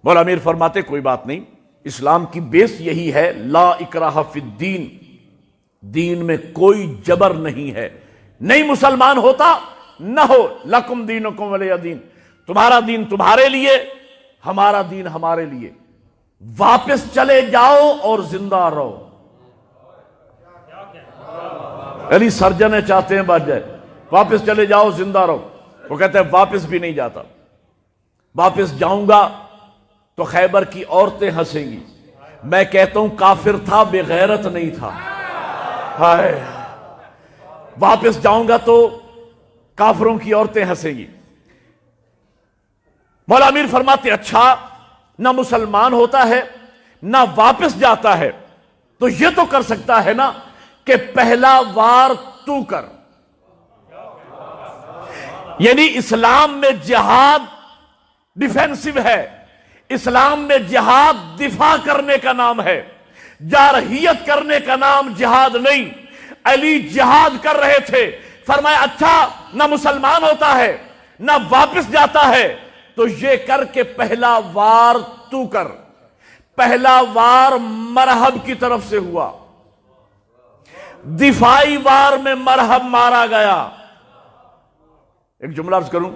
مولا امیر فرماتے کوئی بات نہیں، اسلام کی بیس یہی ہے، لا اکراہ فی الدین، دین میں کوئی جبر نہیں ہے۔ نہیں مسلمان ہوتا نہ ہو، لکم دینکم ولی دین، تمہارا دین تمہارے لیے، ہمارا دین ہمارے لیے۔ واپس چلے جاؤ اور زندہ رہو۔ علی سرجن ہے، چاہتے ہیں بچ جائے، واپس چلے جاؤ زندہ رہو۔ وہ کہتے ہیں واپس بھی نہیں جاتا، واپس جاؤں گا تو خیبر کی عورتیں ہنسیں گی۔ میں کہتا ہوں کافر تھا، بے غیرت نہیں تھا۔ ہائے، واپس جاؤں گا تو کافروں کی عورتیں ہنسیں گی۔ مولا امیر فرماتے اچھا، نہ مسلمان ہوتا ہے نہ واپس جاتا ہے، تو یہ تو کر سکتا ہے نا کہ پہلا وار تو کر۔ یعنی اسلام میں جہاد ڈیفینسو ہے، اسلام میں جہاد دفاع کرنے کا نام ہے، جارحیت کرنے کا نام جہاد نہیں۔ علی جہاد کر رہے تھے، فرمایا اچھا نہ مسلمان ہوتا ہے نہ واپس جاتا ہے، تو یہ کر کے پہلا وار تو کر۔ پہلا وار مرحب کی طرف سے ہوا، دفاعی وار میں مرحب مارا گیا۔ ایک جملہ عرض کروں،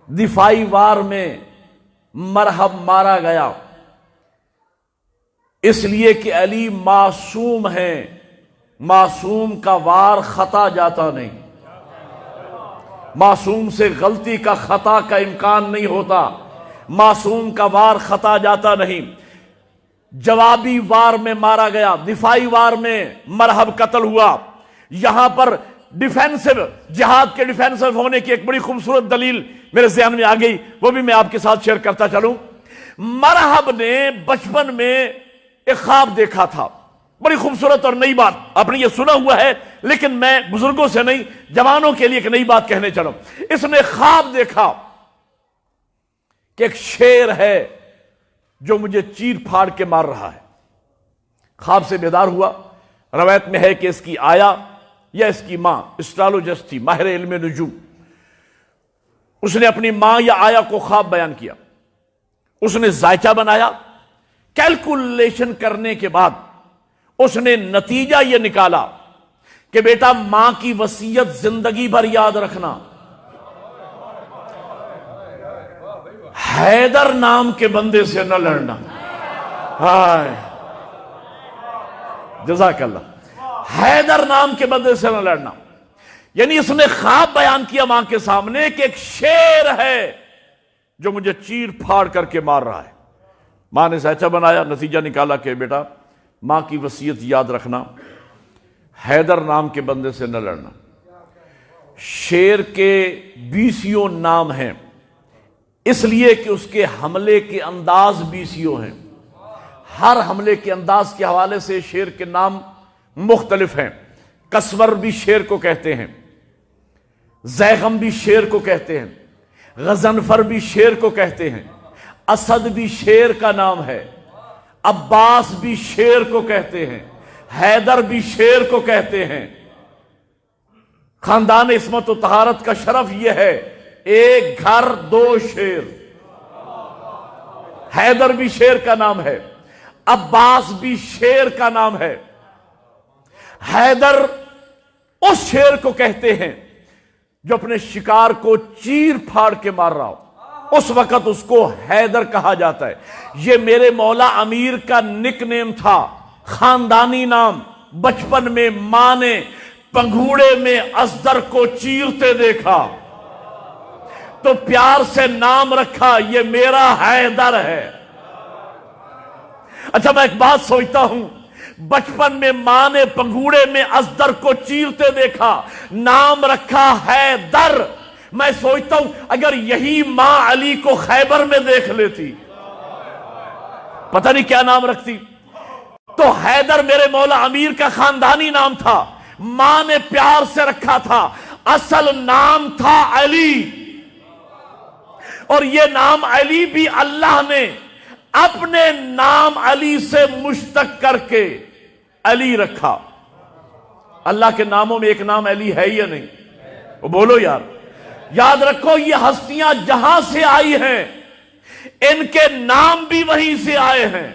دفاعی وار میں مرحب مارا گیا اس لیے کہ علی معصوم ہیں، معصوم کا وار خطا جاتا نہیں، معصوم سے غلطی کا خطا کا امکان نہیں ہوتا، معصوم کا وار خطا جاتا نہیں۔ جوابی وار میں مارا گیا، دفاعی وار میں مرحب قتل ہوا۔ یہاں پر ڈیفینسو، جہاد کے ڈیفینسو ہونے کی ایک بڑی خوبصورت دلیل میرے ذہن میں آ گئی، وہ بھی میں آپ کے ساتھ شیئر کرتا چلوں۔ مرحب نے بچپن میں ایک خواب دیکھا تھا، بڑی خوبصورت اور نئی بات، آپ نے یہ سنا ہوا ہے لیکن میں بزرگوں سے نہیں، جوانوں کے لیے ایک نئی بات کہنے چلوں۔ اس نے خواب دیکھا کہ ایک شیر ہے جو مجھے چیر پھاڑ کے مار رہا ہے۔ خواب سے بیدار ہوا، روایت میں ہے کہ اس کی آیا یا اس کی ماں اسٹرالوجسٹ تھی، ماہر علم نجوم، اس نے اپنی ماں یا آیا کو خواب بیان کیا، اس نے ذائچہ بنایا، کیلکولیشن کرنے کے بعد اس نے نتیجہ یہ نکالا کہ بیٹا ماں کی وصیت زندگی بھر یاد رکھنا، حیدر نام کے بندے سے نہ لڑنا۔ ہائے جزاک اللہ، حیدر نام کے بندے سے نہ لڑنا۔ یعنی اس نے خواب بیان کیا ماں کے سامنے کہ ایک شیر ہے جو مجھے چیر پھاڑ کر کے مار رہا ہے۔ ماں نے سینچا بنایا، نتیجہ نکالا کہ بیٹا ماں کی وصیت یاد رکھنا، حیدر نام کے بندے سے نہ لڑنا۔ شیر کے 20 نام ہیں، اس لیے کہ اس کے حملے کے انداز 20 ہیں۔ ہر حملے کے انداز کے حوالے سے شیر کے نام مختلف ہیں۔ کسور بھی شیر کو کہتے ہیں، زیغم بھی شیر کو کہتے ہیں، غضنفر بھی شیر کو کہتے ہیں، اسد بھی شیر کا نام ہے، عباس بھی شیر کو کہتے ہیں، حیدر بھی شیر کو کہتے ہیں۔ خاندان عصمت و طہارت کا شرف یہ ہے، ایک گھر 2 شیر۔ حیدر بھی شیر کا نام ہے، عباس بھی شیر کا نام ہے۔ حیدر اس شیر کو کہتے ہیں جو اپنے شکار کو چیر پھاڑ کے مار رہا ہو، اس وقت اس کو حیدر کہا جاتا ہے۔ یہ میرے مولا امیر کا نک نیم تھا، خاندانی نام۔ بچپن میں ماں نے پنگھوڑے میں ازدر کو چیرتے دیکھا تو پیار سے نام رکھا، یہ میرا حیدر ہے۔ اچھا میں ایک بات سوچتا ہوں، بچپن میں ماں نے پنگھوڑے میں ازدر کو چیرتے دیکھا، نام رکھا حیدر۔ میں سوچتا ہوں اگر یہی ماں علی کو خیبر میں دیکھ لیتی پتہ نہیں کیا نام رکھتی۔ تو حیدر میرے مولا امیر کا خاندانی نام تھا، ماں نے پیار سے رکھا تھا، اصل نام تھا علی۔ اور یہ نام علی بھی اللہ نے اپنے نام علی سے مشتق کر کے علی رکھا۔ اللہ کے ناموں میں ایک نام علی ہے یا نہیں؟ وہ بولو یار۔ یاد رکھو یہ ہستیاں جہاں سے آئی ہیں ان کے نام بھی وہیں سے آئے ہیں۔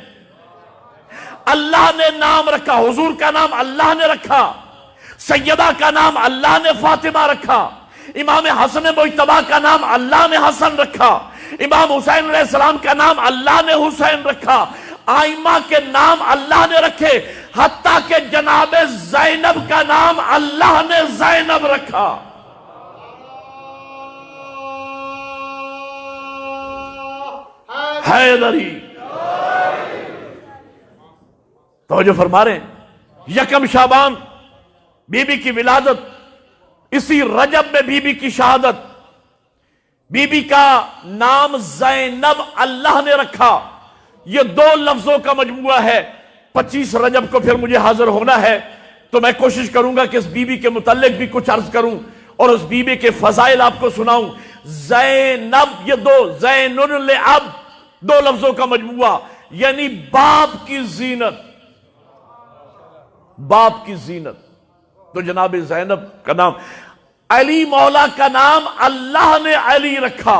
اللہ نے نام رکھا، حضور کا نام اللہ نے رکھا، سیدہ کا نام اللہ نے فاطمہ رکھا، امام حسن مجتبی کا نام اللہ نے حسن رکھا، امام حسین علیہ السلام کا نام اللہ نے حسین رکھا، آئمہ کے نام اللہ نے رکھے، حتیٰ کہ جناب زینب کا نام اللہ نے زینب رکھا۔ حیدری توجہ فرما رہے ہیں۔ یکم شعبان بی بی کی ولادت، اسی رجب میں بی بی کی شہادت۔ بی بی کا نام زینب اللہ نے رکھا۔ یہ 2 لفظوں کا مجموعہ ہے۔ 25 رجب کو پھر مجھے حاضر ہونا ہے تو میں کوشش کروں گا کہ اس بی بی کے متعلق بھی کچھ عرض کروں اور اس بی بی کے فضائل آپ کو سناؤں۔ زینب، یہ 2 زین العب، 2 لفظوں کا مجموعہ، یعنی باپ کی زینت، باپ کی زینت۔ تو جناب زینب کا نام، علی مولا کا نام اللہ نے علی رکھا،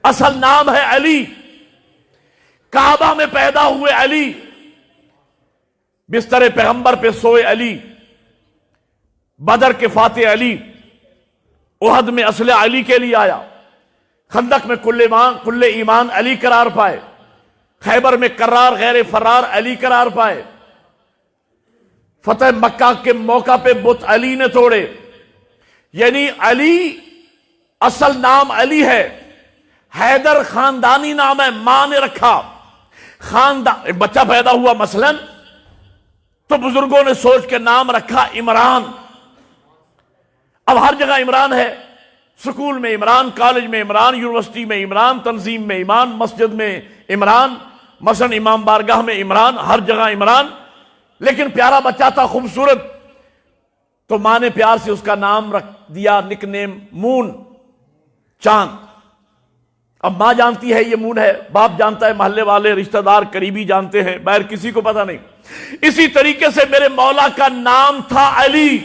اصل نام ہے علی۔ کعبہ میں پیدا ہوئے علی، بستر پیغمبر پہ سوئے علی، بدر کے فاتح علی، احد میں اسلحہ علی کے لیے آیا، خندق میں کل ایمان علی قرار پائے، خیبر میں قرار غیر فرار علی قرار پائے، فتح مکہ کے موقع پہ بت علی نے توڑے۔ یعنی علی اصل نام علی ہے، حیدر خاندانی نام ہے، ماں نے رکھا۔ بچہ پیدا ہوا مثلا تو بزرگوں نے سوچ کے نام رکھا عمران۔ اب ہر جگہ عمران ہے، سکول میں عمران، کالج میں عمران، یونیورسٹی میں عمران، تنظیم میں عمران، مسجد میں عمران، مثلا امام بارگاہ میں عمران، ہر جگہ عمران۔ لیکن پیارا بچہ تھا، خوبصورت، تو ماں نے پیار سے اس کا نام رکھ دیا، نک نیم مون، چاند۔ اب ماں جانتی ہے یہ مون ہے، باپ جانتا ہے، محلے والے رشتہ دار قریبی جانتے ہیں، باہر کسی کو پتہ نہیں۔ اسی طریقے سے میرے مولا کا نام تھا علی،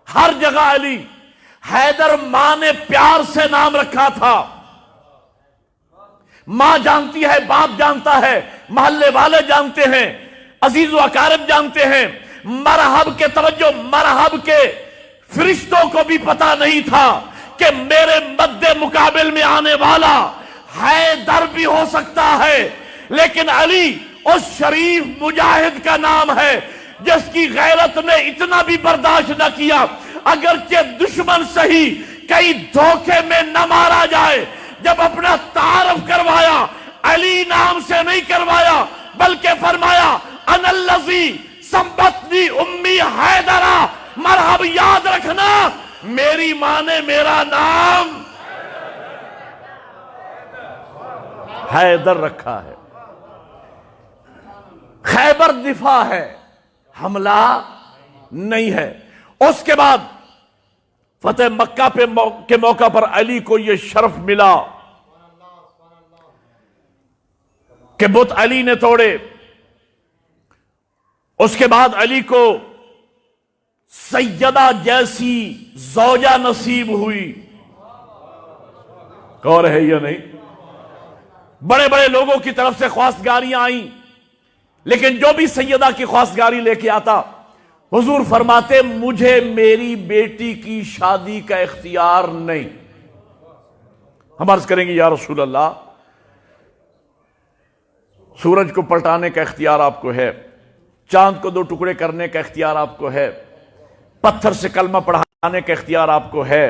ہر جگہ علی۔ حیدر ماں نے پیار سے نام رکھا تھا، ماں جانتی ہے، باپ جانتا ہے، محلے والے جانتے ہیں، عزیز و اقارب جانتے ہیں۔ مرحب کے توجہ، مرحب کے فرشتوں کو بھی پتا نہیں تھا کہ میرے مد مقابل میں آنے والا حیدر بھی ہو سکتا ہے، لیکن علی اس شریف مجاہد کا نام ہے جس کی غیرت نے اتنا بھی برداشت نہ کیا، اگرچہ دشمن سہی کئی دھوکے میں نہ مارا جائے، جب اپنا تعارف کروایا علی نام سے نہیں کروایا بلکہ فرمایا انا الذی سمبتنی امی حیدرہ، مرحب یاد رکھنا میری ماں نے میرا نام حیدر رکھا ہے۔ خیبر دفاع ہے، حملہ نہیں ہے۔ اس کے بعد فتح مکہ کے موقع پر علی کو یہ شرف ملا کہ بت علی نے توڑے۔ اس کے بعد علی کو سیدہ جیسی زوجہ نصیب ہوئی، غور ہے یا نہیں؟ بڑے بڑے لوگوں کی طرف سے خواستگاریاں آئیں، لیکن جو بھی سیدہ کی خواستگاری لے کے آتا حضور فرماتے مجھے میری بیٹی کی شادی کا اختیار نہیں۔ ہم عرض کریں گے یا رسول اللہ، سورج کو پلٹانے کا اختیار آپ کو ہے، چاند کو دو ٹکڑے کرنے کا اختیار آپ کو ہے، پتھر سے کلمہ پڑھانے کا اختیار آپ کو ہے،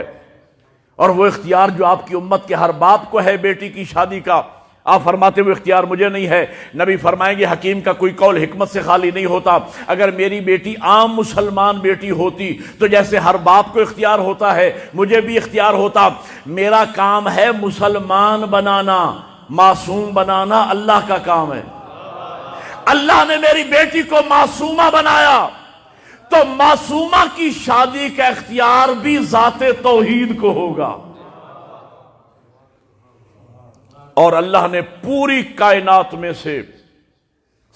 اور وہ اختیار جو آپ کی امت کے ہر باپ کو ہے بیٹی کی شادی کا، آپ فرماتے ہوئے اختیار مجھے نہیں ہے۔ نبی فرمائیں گے حکیم کا کوئی قول حکمت سے خالی نہیں ہوتا، اگر میری بیٹی عام مسلمان بیٹی ہوتی تو جیسے ہر باپ کو اختیار ہوتا ہے مجھے بھی اختیار ہوتا۔ میرا کام ہے مسلمان بنانا، معصوم بنانا اللہ کا کام ہے۔ اللہ نے میری بیٹی کو معصومہ بنایا تو معصومہ کی شادی کا اختیار بھی ذات توحید کو ہوگا، اور اللہ نے پوری کائنات میں سے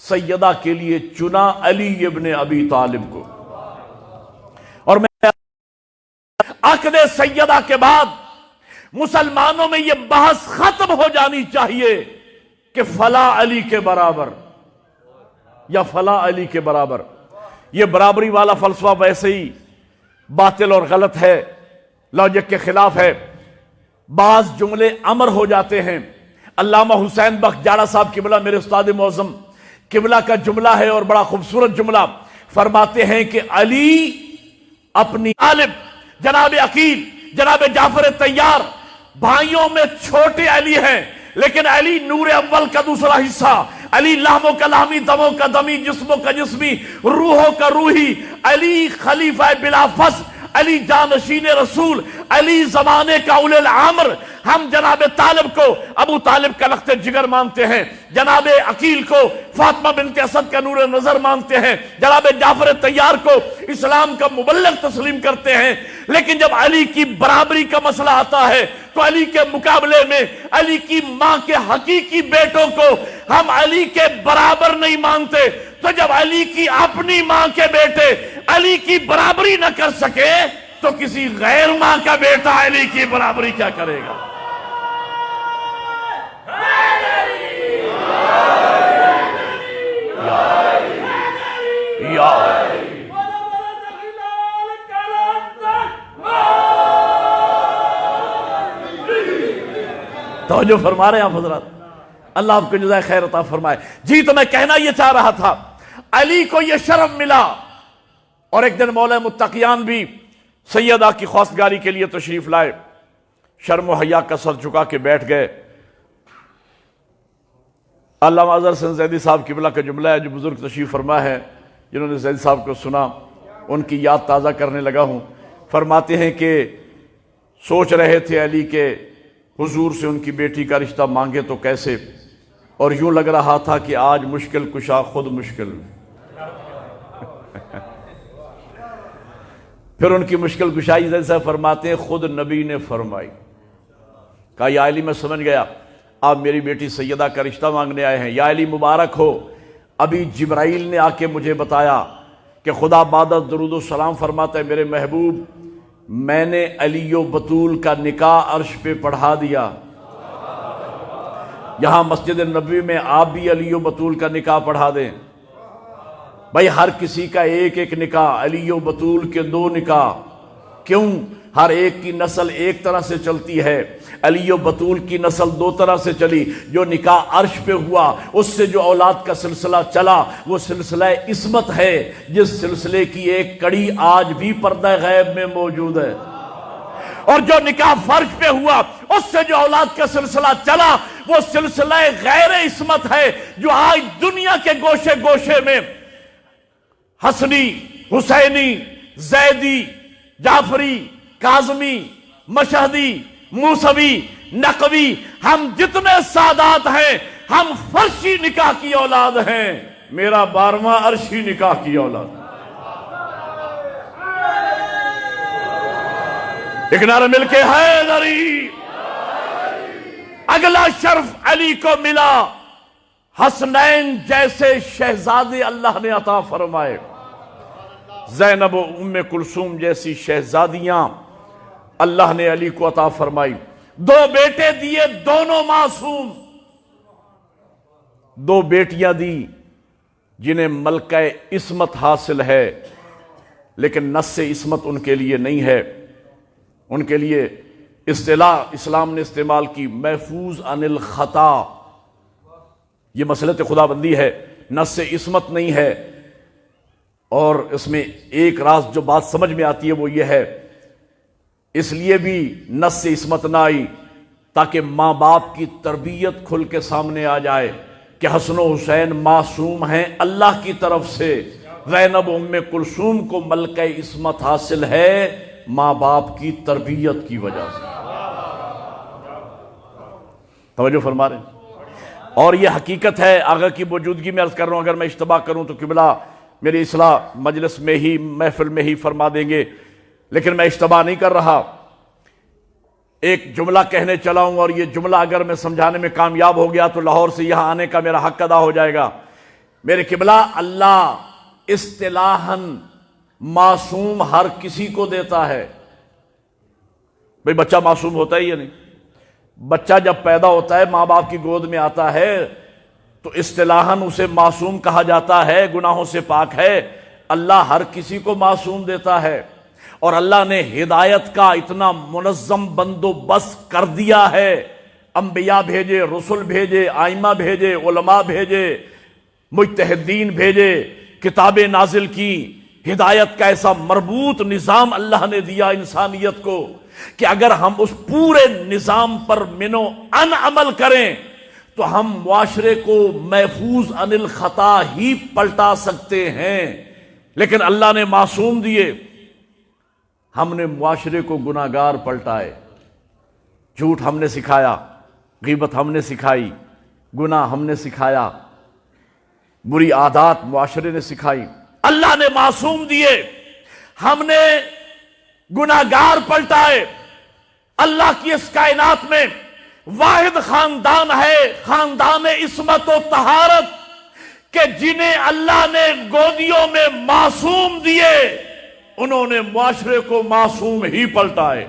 سیدہ کے لیے چنا علی ابن ابی طالب کو۔ اور میں عقد سیدہ کے بعد مسلمانوں میں یہ بحث ختم ہو جانی چاہیے کہ فلاں علی کے برابر یا فلاں علی کے برابر۔ یہ برابری والا فلسفہ ویسے ہی باطل اور غلط ہے، لاجک کے خلاف ہے۔ بعض جملے امر ہو جاتے ہیں۔ علامہ حسین بخش جاڑا صاحب قبلہ میرے استاد معظم قبلہ کا جملہ ہے اور بڑا خوبصورت جملہ، فرماتے ہیں کہ علی اپنی طالب جناب عقیل جناب جعفر طیار بھائیوں میں چھوٹے علی ہیں، لیکن علی نور اول کا دوسرا حصہ، علی لحموں کا لحمی، دموں کا دمی، جسموں کا جسمی، روحوں کا روحی، علی خلیفہ بلا فصل، علی جانشین رسول، علی زمانے کا اولی الامر۔ ہم جناب طالب کو ابو طالب کا لخت جگر مانتے ہیں، جناب عقیل کو فاطمہ بنت اسد کا نور نظر مانتے ہیں، جناب جعفر طیار کو اسلام کا مبلغ تسلیم کرتے ہیں، لیکن جب علی کی برابری کا مسئلہ آتا ہے تو علی کے مقابلے میں علی کی ماں کے حقیقی بیٹوں کو ہم علی کے برابر نہیں مانتے۔ تو جب علی کی اپنی ماں کے بیٹے علی کی برابری نہ کر سکے تو کسی غیر ماں کا بیٹا علی کی برابری کیا کرے گا؟ توجہ فرما رہے ہیں آپ حضرات، اللہ آپ کو جزائے خیر عطا فرمائے۔ جی تو میں کہنا یہ چاہ رہا تھا، علی کو یہ شرف ملا، اور ایک دن مولا متقیان بھی سیدہ کی خواستگاری کے لیے تشریف لائے، شرم و حیا کا سر جھکا کے بیٹھ گئے۔ علامہ اظہر حسین زیدی صاحب قبلہ کا جملہ ہے جو بزرگ تشریف فرما ہے، جنہوں نے زیدی صاحب کو سنا، ان کی یاد تازہ کرنے لگا ہوں۔ فرماتے ہیں کہ سوچ رہے تھے علی کے حضور سے ان کی بیٹی کا رشتہ مانگے تو کیسے، اور یوں لگ رہا تھا کہ آج مشکل کشا خود مشکل۔ پھر ان کی مشکل کشائی زیدی صاحب فرماتے ہیں خود نبی نے فرمائی، کہا یا علی میں سمجھ گیا آپ میری بیٹی سیدہ کا رشتہ مانگنے آئے ہیں، یا علی مبارک ہو، ابھی جبرائیل نے آ کے مجھے بتایا کہ خدا بعد از درود و سلام فرماتا ہے میرے محبوب میں نے علی و بطول کا نکاح عرش پہ پڑھا دیا۔ یہاں مسجد نبوی میں آپ بھی علی و بطول کا نکاح پڑھا دیں۔ بھائی ہر کسی کا ایک ایک نکاح، علی و بطول کے 2 نکاح، کیوں؟ ہر ایک کی نسل ایک طرح سے چلتی ہے، علی و بطول کی نسل 2 طرح سے چلی۔ جو نکاح عرش پہ ہوا اس سے جو اولاد کا سلسلہ چلا وہ سلسلہ عصمت ہے، جس سلسلے کی ایک کڑی آج بھی پردہ غیب میں موجود ہے۔ اور جو نکاح فرش پہ ہوا اس سے جو اولاد کا سلسلہ چلا وہ سلسلہ غیر عصمت ہے، جو آج دنیا کے گوشے گوشے میں حسنی، حسینی، زیدی، جعفری، کاظمی، مشہدی، موسوی، نقوی، ہم جتنے سادات ہیں ہم فرشی نکاح کی اولاد ہیں، میرا 12واں عرشی نکاح کی اولاد۔ ایک نعرہ مل کے حیدری۔ اگلا شرف علی کو ملا، حسنین جیسے شہزادے اللہ نے عطا فرمائے، زینب و ام کلثوم جیسی شہزادیاں اللہ نے علی کو عطا فرمائی، 2 بیٹے دیے، دونوں معصوم، 2 بیٹیاں دی جنہیں ملکہ عصمت حاصل ہے، لیکن نص عصمت ان کے لیے نہیں ہے۔ ان کے لیے اصطلاح اسلام نے استعمال کی محفوظ عن الخطا، یہ مسئلہ خدا بندی ہے، نص عصمت نہیں ہے۔ اور اس میں ایک راز جو بات سمجھ میں آتی ہے وہ یہ ہے، اس لیے بھی نص عصمت نہ آئی تاکہ ماں باپ کی تربیت کھل کے سامنے آ جائے کہ حسن و حسین معصوم ہیں اللہ کی طرف سے، زینب ام کلثوم کو ملکہ عصمت حاصل ہے ماں باپ کی تربیت کی وجہ سے۔ توجہ فرما رہے ہیں؟ اور یہ حقیقت ہے، آقا کی موجودگی میں عرض کر رہا ہوں، اگر میں اشتباہ کروں تو قبلہ میری اصلاح مجلس میں ہی، محفل میں ہی فرما دیں گے، لیکن میں اشتباہ نہیں کر رہا۔ ایک جملہ کہنے چلا ہوں اور یہ جملہ اگر میں سمجھانے میں کامیاب ہو گیا تو لاہور سے یہاں آنے کا میرا حق ادا ہو جائے گا۔ میرے قبلہ، اللہ اصطلاحاً معصوم ہر کسی کو دیتا ہے۔ بھئی بچہ معصوم ہوتا ہے یا نہیں؟ بچہ جب پیدا ہوتا ہے ماں باپ کی گود میں آتا ہے تو اصطلاحاً اسے معصوم کہا جاتا ہے، گناہوں سے پاک ہے۔ اللہ ہر کسی کو معصوم دیتا ہے، اور اللہ نے ہدایت کا اتنا منظم بندوبست کر دیا ہے، انبیاء بھیجے، رسل بھیجے، ائمہ بھیجے، علماء بھیجے، مجتہدین بھیجے، کتابیں نازل کی، ہدایت کا ایسا مربوط نظام اللہ نے دیا انسانیت کو کہ اگر ہم اس پورے نظام پر منو ان عمل کریں تو ہم معاشرے کو محفوظ عن الخطا ہی پلٹا سکتے ہیں۔ لیکن اللہ نے معصوم دیے، ہم نے معاشرے کو گناہگار پلٹائے۔ جھوٹ ہم نے سکھایا، غیبت ہم نے سکھائی، گناہ ہم نے سکھایا، بری عادات معاشرے نے سکھائی۔ اللہ نے معصوم دیے، ہم نے گناہگار پلٹائے۔ اللہ کی اس کائنات میں واحد خاندان ہے، خاندان عصمت و طہارت، کہ جنہیں اللہ نے گودیوں میں معصوم دیے، انہوں نے معاشرے کو معصوم ہی پلٹائے۔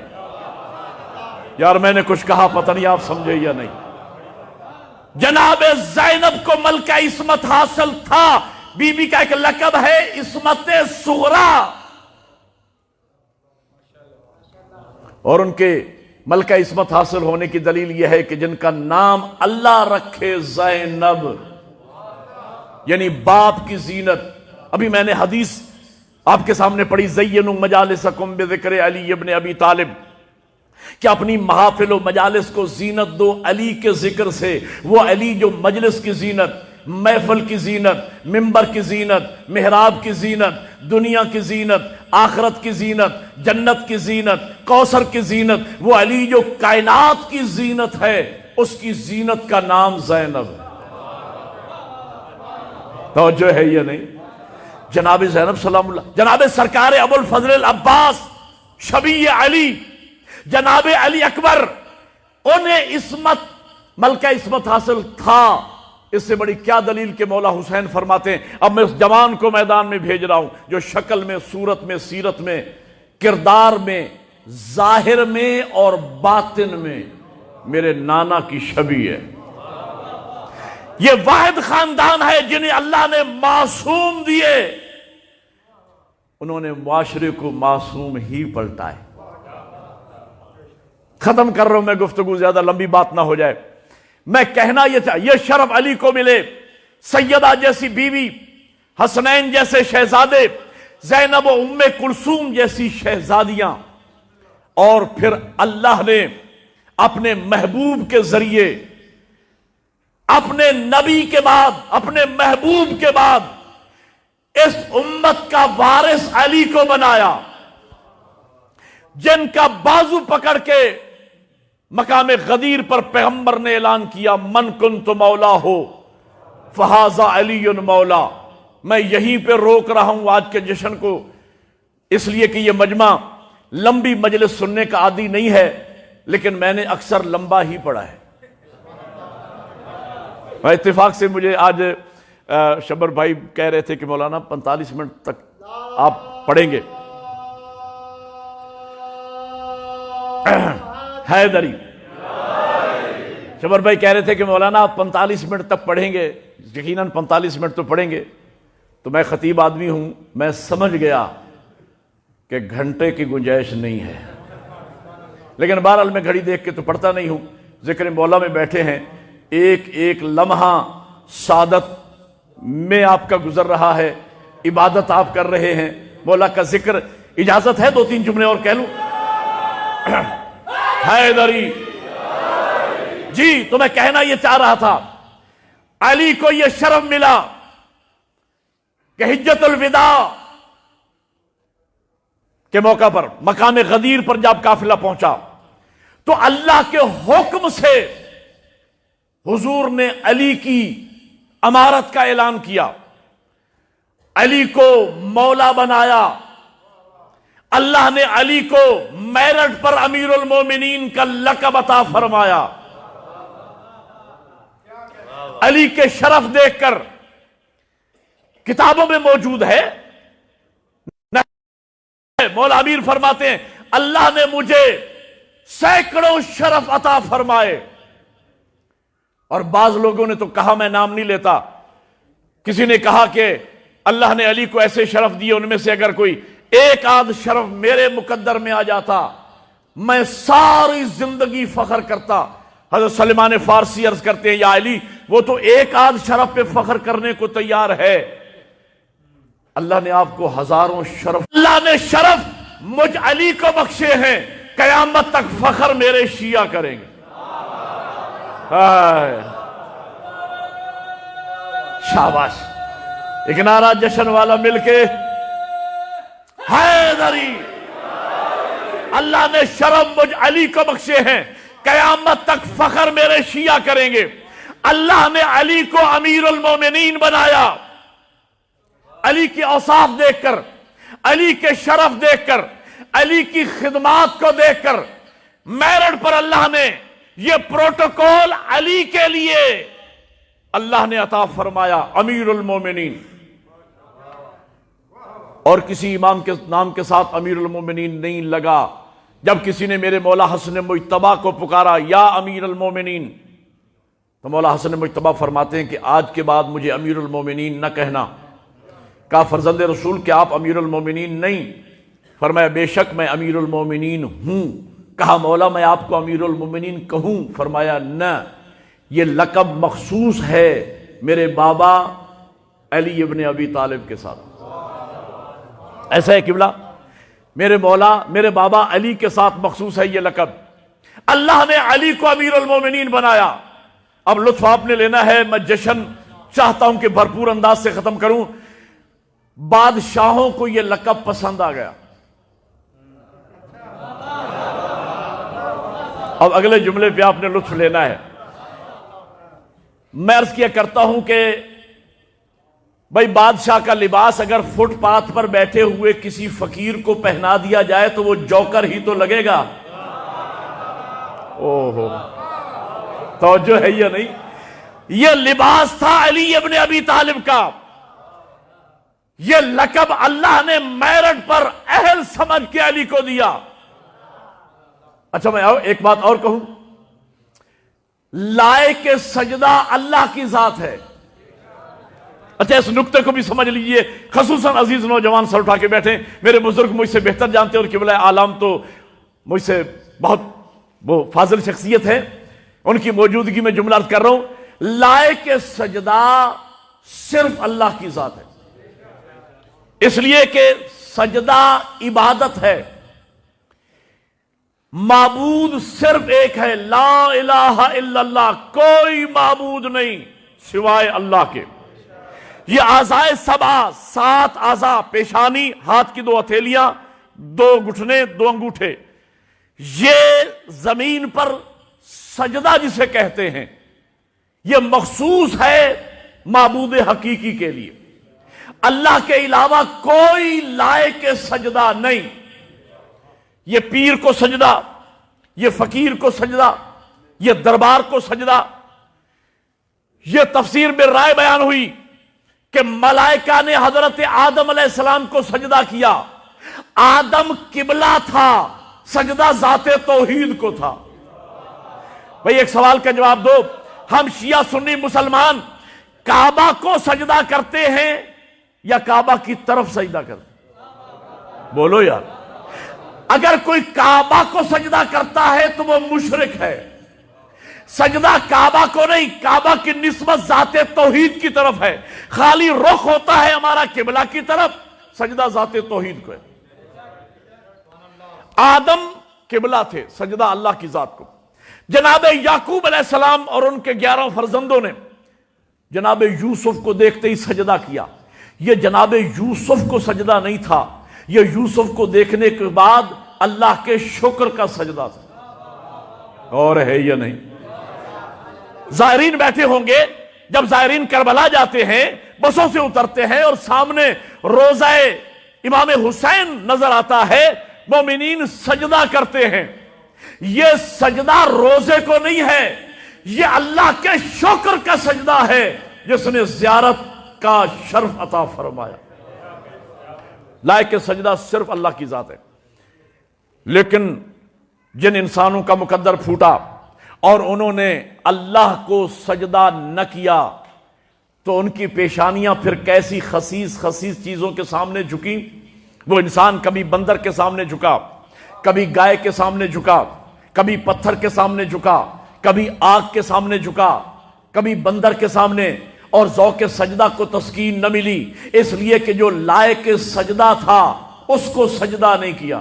یار میں نے کچھ کہا، پتہ نہیں آپ سمجھے یا نہیں۔ جناب زینب کو ملکہ عصمت حاصل تھا، بی بی کا ایک لقب ہے عصمت صغریٰ، اور ان کے ملکہ عصمت حاصل ہونے کی دلیل یہ ہے کہ جن کا نام اللہ رکھے زینب، یعنی باپ کی زینت۔ ابھی میں نے حدیث آپ کے سامنے پڑھی، زینوا مجالسکم بذکر علی ابن ابی طالب، کہ اپنی محافل و مجالس کو زینت دو علی کے ذکر سے۔ وہ علی جو مجلس کی زینت، محفل کی زینت، ممبر کی زینت، محراب کی زینت، دنیا کی زینت، آخرت کی زینت، جنت کی زینت، کوثر کی زینت، وہ علی جو کائنات کی زینت ہے، اس کی زینت کا نام زینب ہے۔ توجہ ہے یا نہیں؟ جناب زینب سلام اللہ، جناب سرکار ابو الفضل العباس شبیہ علی، جناب علی اکبر، انہیں عصمت، ملکہ عصمت حاصل تھا۔ اس سے بڑی کیا دلیل کہ مولا حسین فرماتے ہیں، اب میں اس جوان کو میدان میں بھیج رہا ہوں جو شکل میں، صورت میں، سیرت میں، کردار میں، ظاہر میں اور باطن میں میرے نانا کی شبیہ ہے۔ یہ واحد خاندان ہے جنہیں اللہ نے معصوم دیے، انہوں نے معاشرے کو معصوم ہی پلٹائے۔ ختم کر رہا ہوں میں گفتگو، زیادہ لمبی بات نہ ہو جائے۔ میں کہنا یہ شرف علی کو ملے، سیدہ جیسی بیوی، حسنین جیسے شہزادے، زینب و ام کلثوم جیسی شہزادیاں، اور پھر اللہ نے اپنے محبوب کے ذریعے اپنے نبی کے بعد اپنے محبوب کے بعد اس امت کا وارث علی کو بنایا، جن کا بازو پکڑ کے مقام غدیر پر پیغمبر نے اعلان کیا من کنت مولا ہو فہذا علی مولا۔ میں یہیں پہ روک رہا ہوں آج کے جشن کو، اس لیے کہ یہ مجمع لمبی مجلس سننے کا عادی نہیں ہے، لیکن میں نے اکثر لمبا ہی پڑھا ہے۔ اتفاق سے مجھے آج شبر بھائی کہہ رہے تھے کہ مولانا 45 منٹ تک آپ پڑھیں گے۔ حیدری شبر بھائی کہہ رہے تھے کہ مولانا آپ 45 منٹ تک پڑھیں گے، یقیناً 45 منٹ تو پڑھیں گے۔ تو میں خطیب آدمی ہوں، میں سمجھ گیا کہ گھنٹے کی گنجائش نہیں ہے، لیکن بہرحال میں گھڑی دیکھ کے تو پڑھتا نہیں ہوں۔ ذکر مولا میں بیٹھے ہیں، ایک ایک لمحہ سعادت میں آپ کا گزر رہا ہے، عبادت آپ کر رہے ہیں، مولا کا ذکر۔ اجازت ہے 2-3 جملے اور کہہ لوں؟ حیدری جی، تو میں کہنا یہ چاہ رہا تھا، علی کو یہ شرف ملا کہ حجت الوداع کے موقع پر مقام غدیر پر جب قافلہ پہنچا تو اللہ کے حکم سے حضور نے علی کی امارت کا اعلان کیا، علی کو مولا بنایا۔ اللہ نے علی کو میرٹ پر امیر المومنین کا لقب عطا فرمایا۔ علی کے شرف دیکھ کر کتابوں میں موجود ہے، مولا امیر فرماتے ہیں اللہ نے مجھے سینکڑوں شرف عطا فرمائے، اور بعض لوگوں نے تو کہا، میں نام نہیں لیتا، کسی نے کہا کہ اللہ نے علی کو ایسے شرف دیے، ان میں سے اگر کوئی ایک آدھ شرف میرے مقدر میں آ جاتا میں ساری زندگی فخر کرتا۔ حضرت سلیمان فارسی عرض کرتے ہیں یا علی، وہ تو ایک آدھ شرف پہ فخر کرنے کو تیار ہے، اللہ نے آپ کو ہزاروں شرف، اللہ نے شرف مجھ علی کو بخشے ہیں، قیامت تک فخر میرے شیعہ کریں گے۔ شاباش، ایک نعرہ جشن والا مل کے، حیدری، اللہ نے شرف مجھ علی کو بخشے ہیں، قیامت تک فخر میرے شیعہ کریں گے۔ اللہ نے علی کو امیر المومنین بنایا، علی کی اوصاف دیکھ کر، علی کے شرف دیکھ کر، علی کی خدمات کو دیکھ کر میرٹ پر اللہ نے یہ پروٹوکول علی کے لیے اللہ نے عطا فرمایا، امیر المومنین۔ اور کسی امام کے نام کے ساتھ امیر المومنین نہیں لگا۔ جب کسی نے میرے مولا حسن مجتبیٰ کو پکارا یا امیر المومنین، تو مولا حسن مجتبیٰ فرماتے ہیں کہ آج کے بعد مجھے امیر المومنین نہ کہنا۔ کہا فرزند رسول کہ آپ امیر المومنین نہیں؟ فرمایا بے شک میں امیر المومنین ہوں۔ کہا مولا میں آپ کو امیر المومنین کہوں؟ فرمایا نہ، یہ لقب مخصوص ہے میرے بابا علی ابن ابی طالب کے ساتھ۔ ایسا ہے قبلہ، میرے مولا میرے بابا علی کے ساتھ مخصوص ہے یہ لقب۔ اللہ نے علی کو امیر المومنین بنایا۔ اب لطف آپ نے لینا ہے، میں جشن چاہتا ہوں کہ بھرپور انداز سے ختم کروں۔ بادشاہوں کو یہ لقب پسند آ گیا۔ اب اگلے جملے پہ آپ نے لطف لینا ہے۔ میں عرض کیا کرتا ہوں کہ بھائی بادشاہ کا لباس اگر فٹ پاتھ پر بیٹھے ہوئے کسی فقیر کو پہنا دیا جائے تو وہ جوکر ہی تو لگے گا۔ اوہو، توجہ ہے یا نہیں؟ یہ لباس تھا علی ابن ابی طالب کا، یہ لقب اللہ نے میرٹ پر اہل سمجھ کے علی کو دیا۔ اچھا میں ایک بات اور کہوں، لائق سجدہ اللہ کی ذات ہے۔ اچھا اس نکتے کو بھی سمجھ لیجئے، خصوصاً عزیز نوجوان سر اٹھا کے بیٹھیں، میرے بزرگ مجھ سے بہتر جانتے ہیں، اور قبلہ عالم تو مجھ سے بہت وہ فاضل شخصیت ہے، ان کی موجودگی میں جملہ عرض کر رہا ہوں، لائق سجدہ صرف اللہ کی ذات ہے، اس لیے کہ سجدہ عبادت ہے۔ معبود صرف ایک ہے، لا الہ الا اللہ، کوئی معبود نہیں سوائے اللہ کے۔ یہ اعضائے سبع، 7 اعضاء، پیشانی، ہاتھ کی 2 ہتھیلیاں، 2 گھٹنے، 2 انگوٹھے، یہ زمین پر سجدہ جسے کہتے ہیں، یہ مخصوص ہے معبود حقیقی کے لیے۔ اللہ کے علاوہ کوئی لائق سجدہ نہیں۔ یہ پیر کو سجدہ، یہ فقیر کو سجدہ، یہ دربار کو سجدہ۔ یہ تفسیر میں رائے بیان ہوئی کہ ملائکہ نے حضرت آدم علیہ السلام کو سجدہ کیا، آدم قبلہ تھا، سجدہ ذات توحید کو تھا۔ بھئی ایک سوال کا جواب دو، ہم شیعہ سنی مسلمان کعبہ کو سجدہ کرتے ہیں یا کعبہ کی طرف سجدہ کرتے ہیں؟ بولو یار، اگر کوئی کعبہ کو سجدہ کرتا ہے تو وہ مشرک ہے۔ سجدہ کعبہ کو نہیں، کعبہ کی نسبت ذات توحید کی طرف ہے، خالی رخ ہوتا ہے ہمارا قبلہ کی طرف، سجدہ ذات توحید کو ہے۔ آدم قبلہ تھے، سجدہ اللہ کی ذات کو۔ جناب یعقوب علیہ السلام اور ان کے 11 فرزندوں نے جناب یوسف کو دیکھتے ہی سجدہ کیا۔ یہ جناب یوسف کو سجدہ نہیں تھا، یہ یوسف کو دیکھنے کے بعد اللہ کے شکر کا سجدہ تھا۔ اور ہے یا نہیں؟ زائرین بیٹھے ہوں گے، جب زائرین کربلا جاتے ہیں، بسوں سے اترتے ہیں اور سامنے روضہ امام حسین نظر آتا ہے، مومنین سجدہ کرتے ہیں۔ یہ سجدہ روزے کو نہیں ہے، یہ اللہ کے شکر کا سجدہ ہے جس نے زیارت کا شرف عطا فرمایا۔ لائق سجدہ صرف اللہ کی ذات ہے۔ لیکن جن انسانوں کا مقدر پھوٹا اور انہوں نے اللہ کو سجدہ نہ کیا تو ان کی پیشانیاں پھر کیسی خسیس خسیس چیزوں کے سامنے جھکیں۔ وہ انسان کبھی بندر کے سامنے جھکا، کبھی گائے کے سامنے جھکا، کبھی پتھر کے سامنے جھکا، کبھی آگ کے سامنے جھکا، کبھی بندر کے سامنے، اور ذوق سجدہ کو تسکین نہ ملی، اس لیے کہ جو لائق سجدہ تھا اس کو سجدہ نہیں کیا۔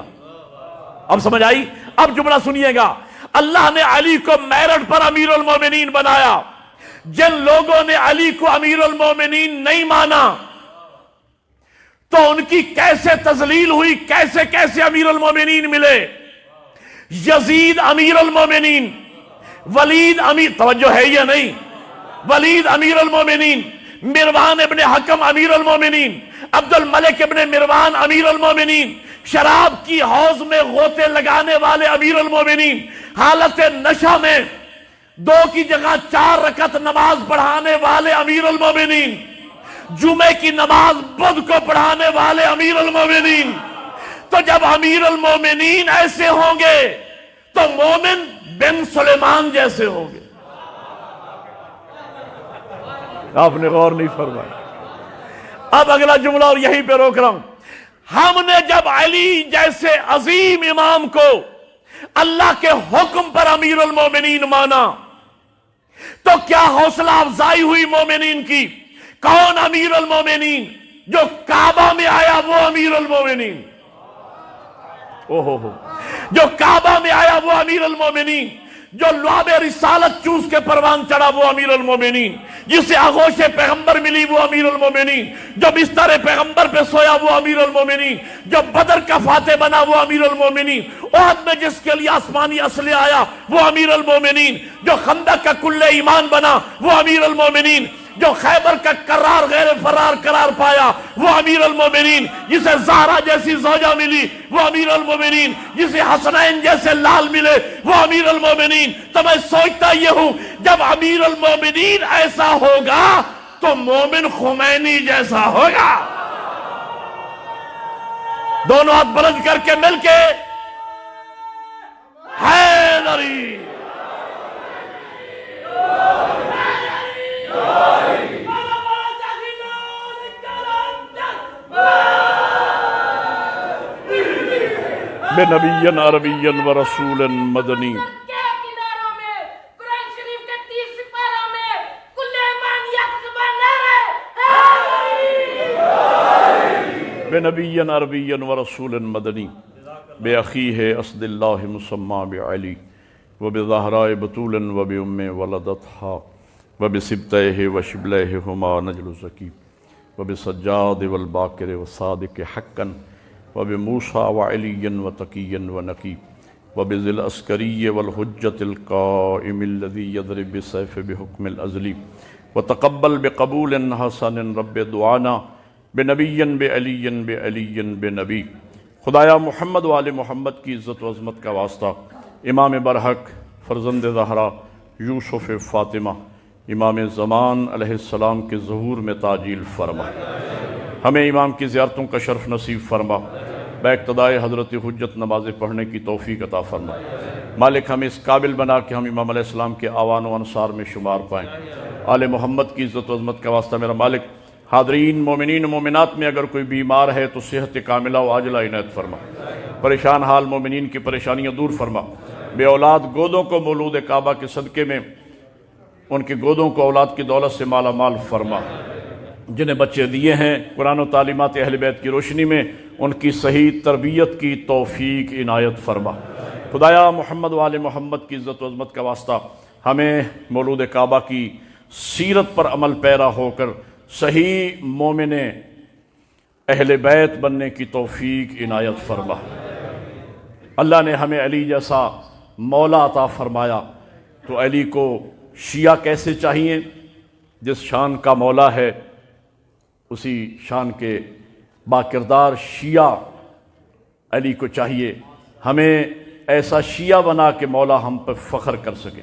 اب سمجھ آئی؟ اب جملہ سنیے گا، اللہ نے علی کو میرٹ پر امیر المومنین بنایا۔ جن لوگوں نے علی کو امیر المومنین نہیں مانا تو ان کی کیسے تذلیل ہوئی، کیسے کیسے امیر المومنین ملے۔ یزید امیر المومنین، ولید امیر، توجہ ہے یا نہیں؟ ولید امیر المومنین، مروان ابن حکم امیر المومنین، عبد الملک ابن مروان امیر المومنین، شراب کی حوض میں غوطے لگانے والے امیر المومنین، حالت نشہ میں 2 کی جگہ 4 رکعت نماز پڑھانے والے امیر المومنین، جمعے کی نماز بدھ کو پڑھانے والے امیر المومنین۔ تو جب امیر المومنین ایسے ہوں گے تو مومن بن سلیمان جیسے ہوں گے۔ آپ نے غور نہیں فرمایا۔ اب اگلا جملہ اور یہیں پہ روک رہا ہوں۔ ہم نے جب علی جیسے عظیم امام کو اللہ کے حکم پر امیر المومنین مانا تو کیا حوصلہ افزائی ہوئی مومنین کی۔ کون امیر المومنین؟ جو کعبہ میں آیا وہ امیر المومنین۔ جو کعبہ میں آیا وہ امیر المومنین، جو لعاب رسالت چوس کے پروان چڑھا وہ امیر المومنین، جسے آغوش پیغمبر ملی وہ امیر المومنین، جو بستر پیغمبر پہ سویا وہ امیر المومنین، جو بدر کا فاتح بنا وہ امیر المومنین، احد میں جس کے لیے آسمانی اسلحہ آیا وہ امیر المومنین، جو خندق کا کل ایمان بنا وہ امیر المومنین، جو خیبر کا قرار غیر فرار قرار پایا وہ امیر المومنین، جسے زہرا جیسی زوجہ ملی وہ امیر المومنین، جسے حسنین جیسے لال ملے وہ امیر المومنین۔ تو میں سوچتا یہ ہوں جب امیر المومنین ایسا ہوگا تو مومن خمینی جیسا ہوگا۔ دونوں ہاتھ بلند کر کے مل کے حیدری۔ بے نبی عربی و رسول مدنی۔ بے نبی عربی و رسول مدنی۔ بأخیہ اسد اللہ مسمى بعلی وبزہراء بطول وبأم ولدتھا وبسبتیہ وشبلیہما نجل زکی وبسجاد والباکر والصادق حقا وبموسیٰ وعلی وتقی ونقی وبذی العسکری والحجة القائم الذی یضرب بالسیف بحکم الازلی وتقبل بقبول حسن رب دعانا بنبی بعلی بنبی۔ خدایا محمد و آل محمد کی عزت و عظمت کا واسطہ امام برحق فرزند زہرا یوسف فاطمہ امام زمان علیہ السلام کے ظہور میں تعجیل فرما، ہمیں امام کی زیارتوں کا شرف نصیب فرما، باقتدائے حضرت حجت نمازیں پڑھنے کی توفیق عطا فرما۔ مالک ہمیں اس قابل بنا کہ ہم امام علیہ السلام کے آوان و انصار میں شمار پائیں۔ آل محمد کی عزت و عظمت کا واسطہ میرا مالک حاضرین مومنین و مومنات میں اگر کوئی بیمار ہے تو صحت کاملہ و عاجلہ عنایت فرما، پریشان حال مومنین کی پریشانیاں دور فرما، بے اولاد گودوں کو مولود کعبہ کے صدقے میں ان کی گودوں کو اولاد کی دولت سے مالا مال فرما، جنہیں بچے دیے ہیں قرآن و تعلیمات اہل بیت کی روشنی میں ان کی صحیح تربیت کی توفیق عنایت فرما۔ خدایا محمد و آل محمد کی عزت و عظمت کا واسطہ ہمیں مولود کعبہ کی سیرت پر عمل پیرا ہو کر صحیح مومن اہل بیت بننے کی توفیق عنایت فرما۔ اللہ نے ہمیں علی جیسا مولا عطا فرمایا تو علی کو شیعہ کیسے چاہیے؟ جس شان کا مولا ہے اسی شان کے باکردار شیعہ علی کو چاہیے، ہمیں ایسا شیعہ بنا کہ مولا ہم پر فخر کر سکے۔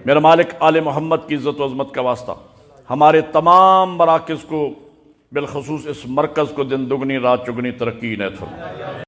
میرا مالک آل محمد کی عزت و عظمت کا واسطہ ہمارے تمام مراکز کو بالخصوص اس مرکز کو دن دگنی رات چگنی ترقی عنایت فرما۔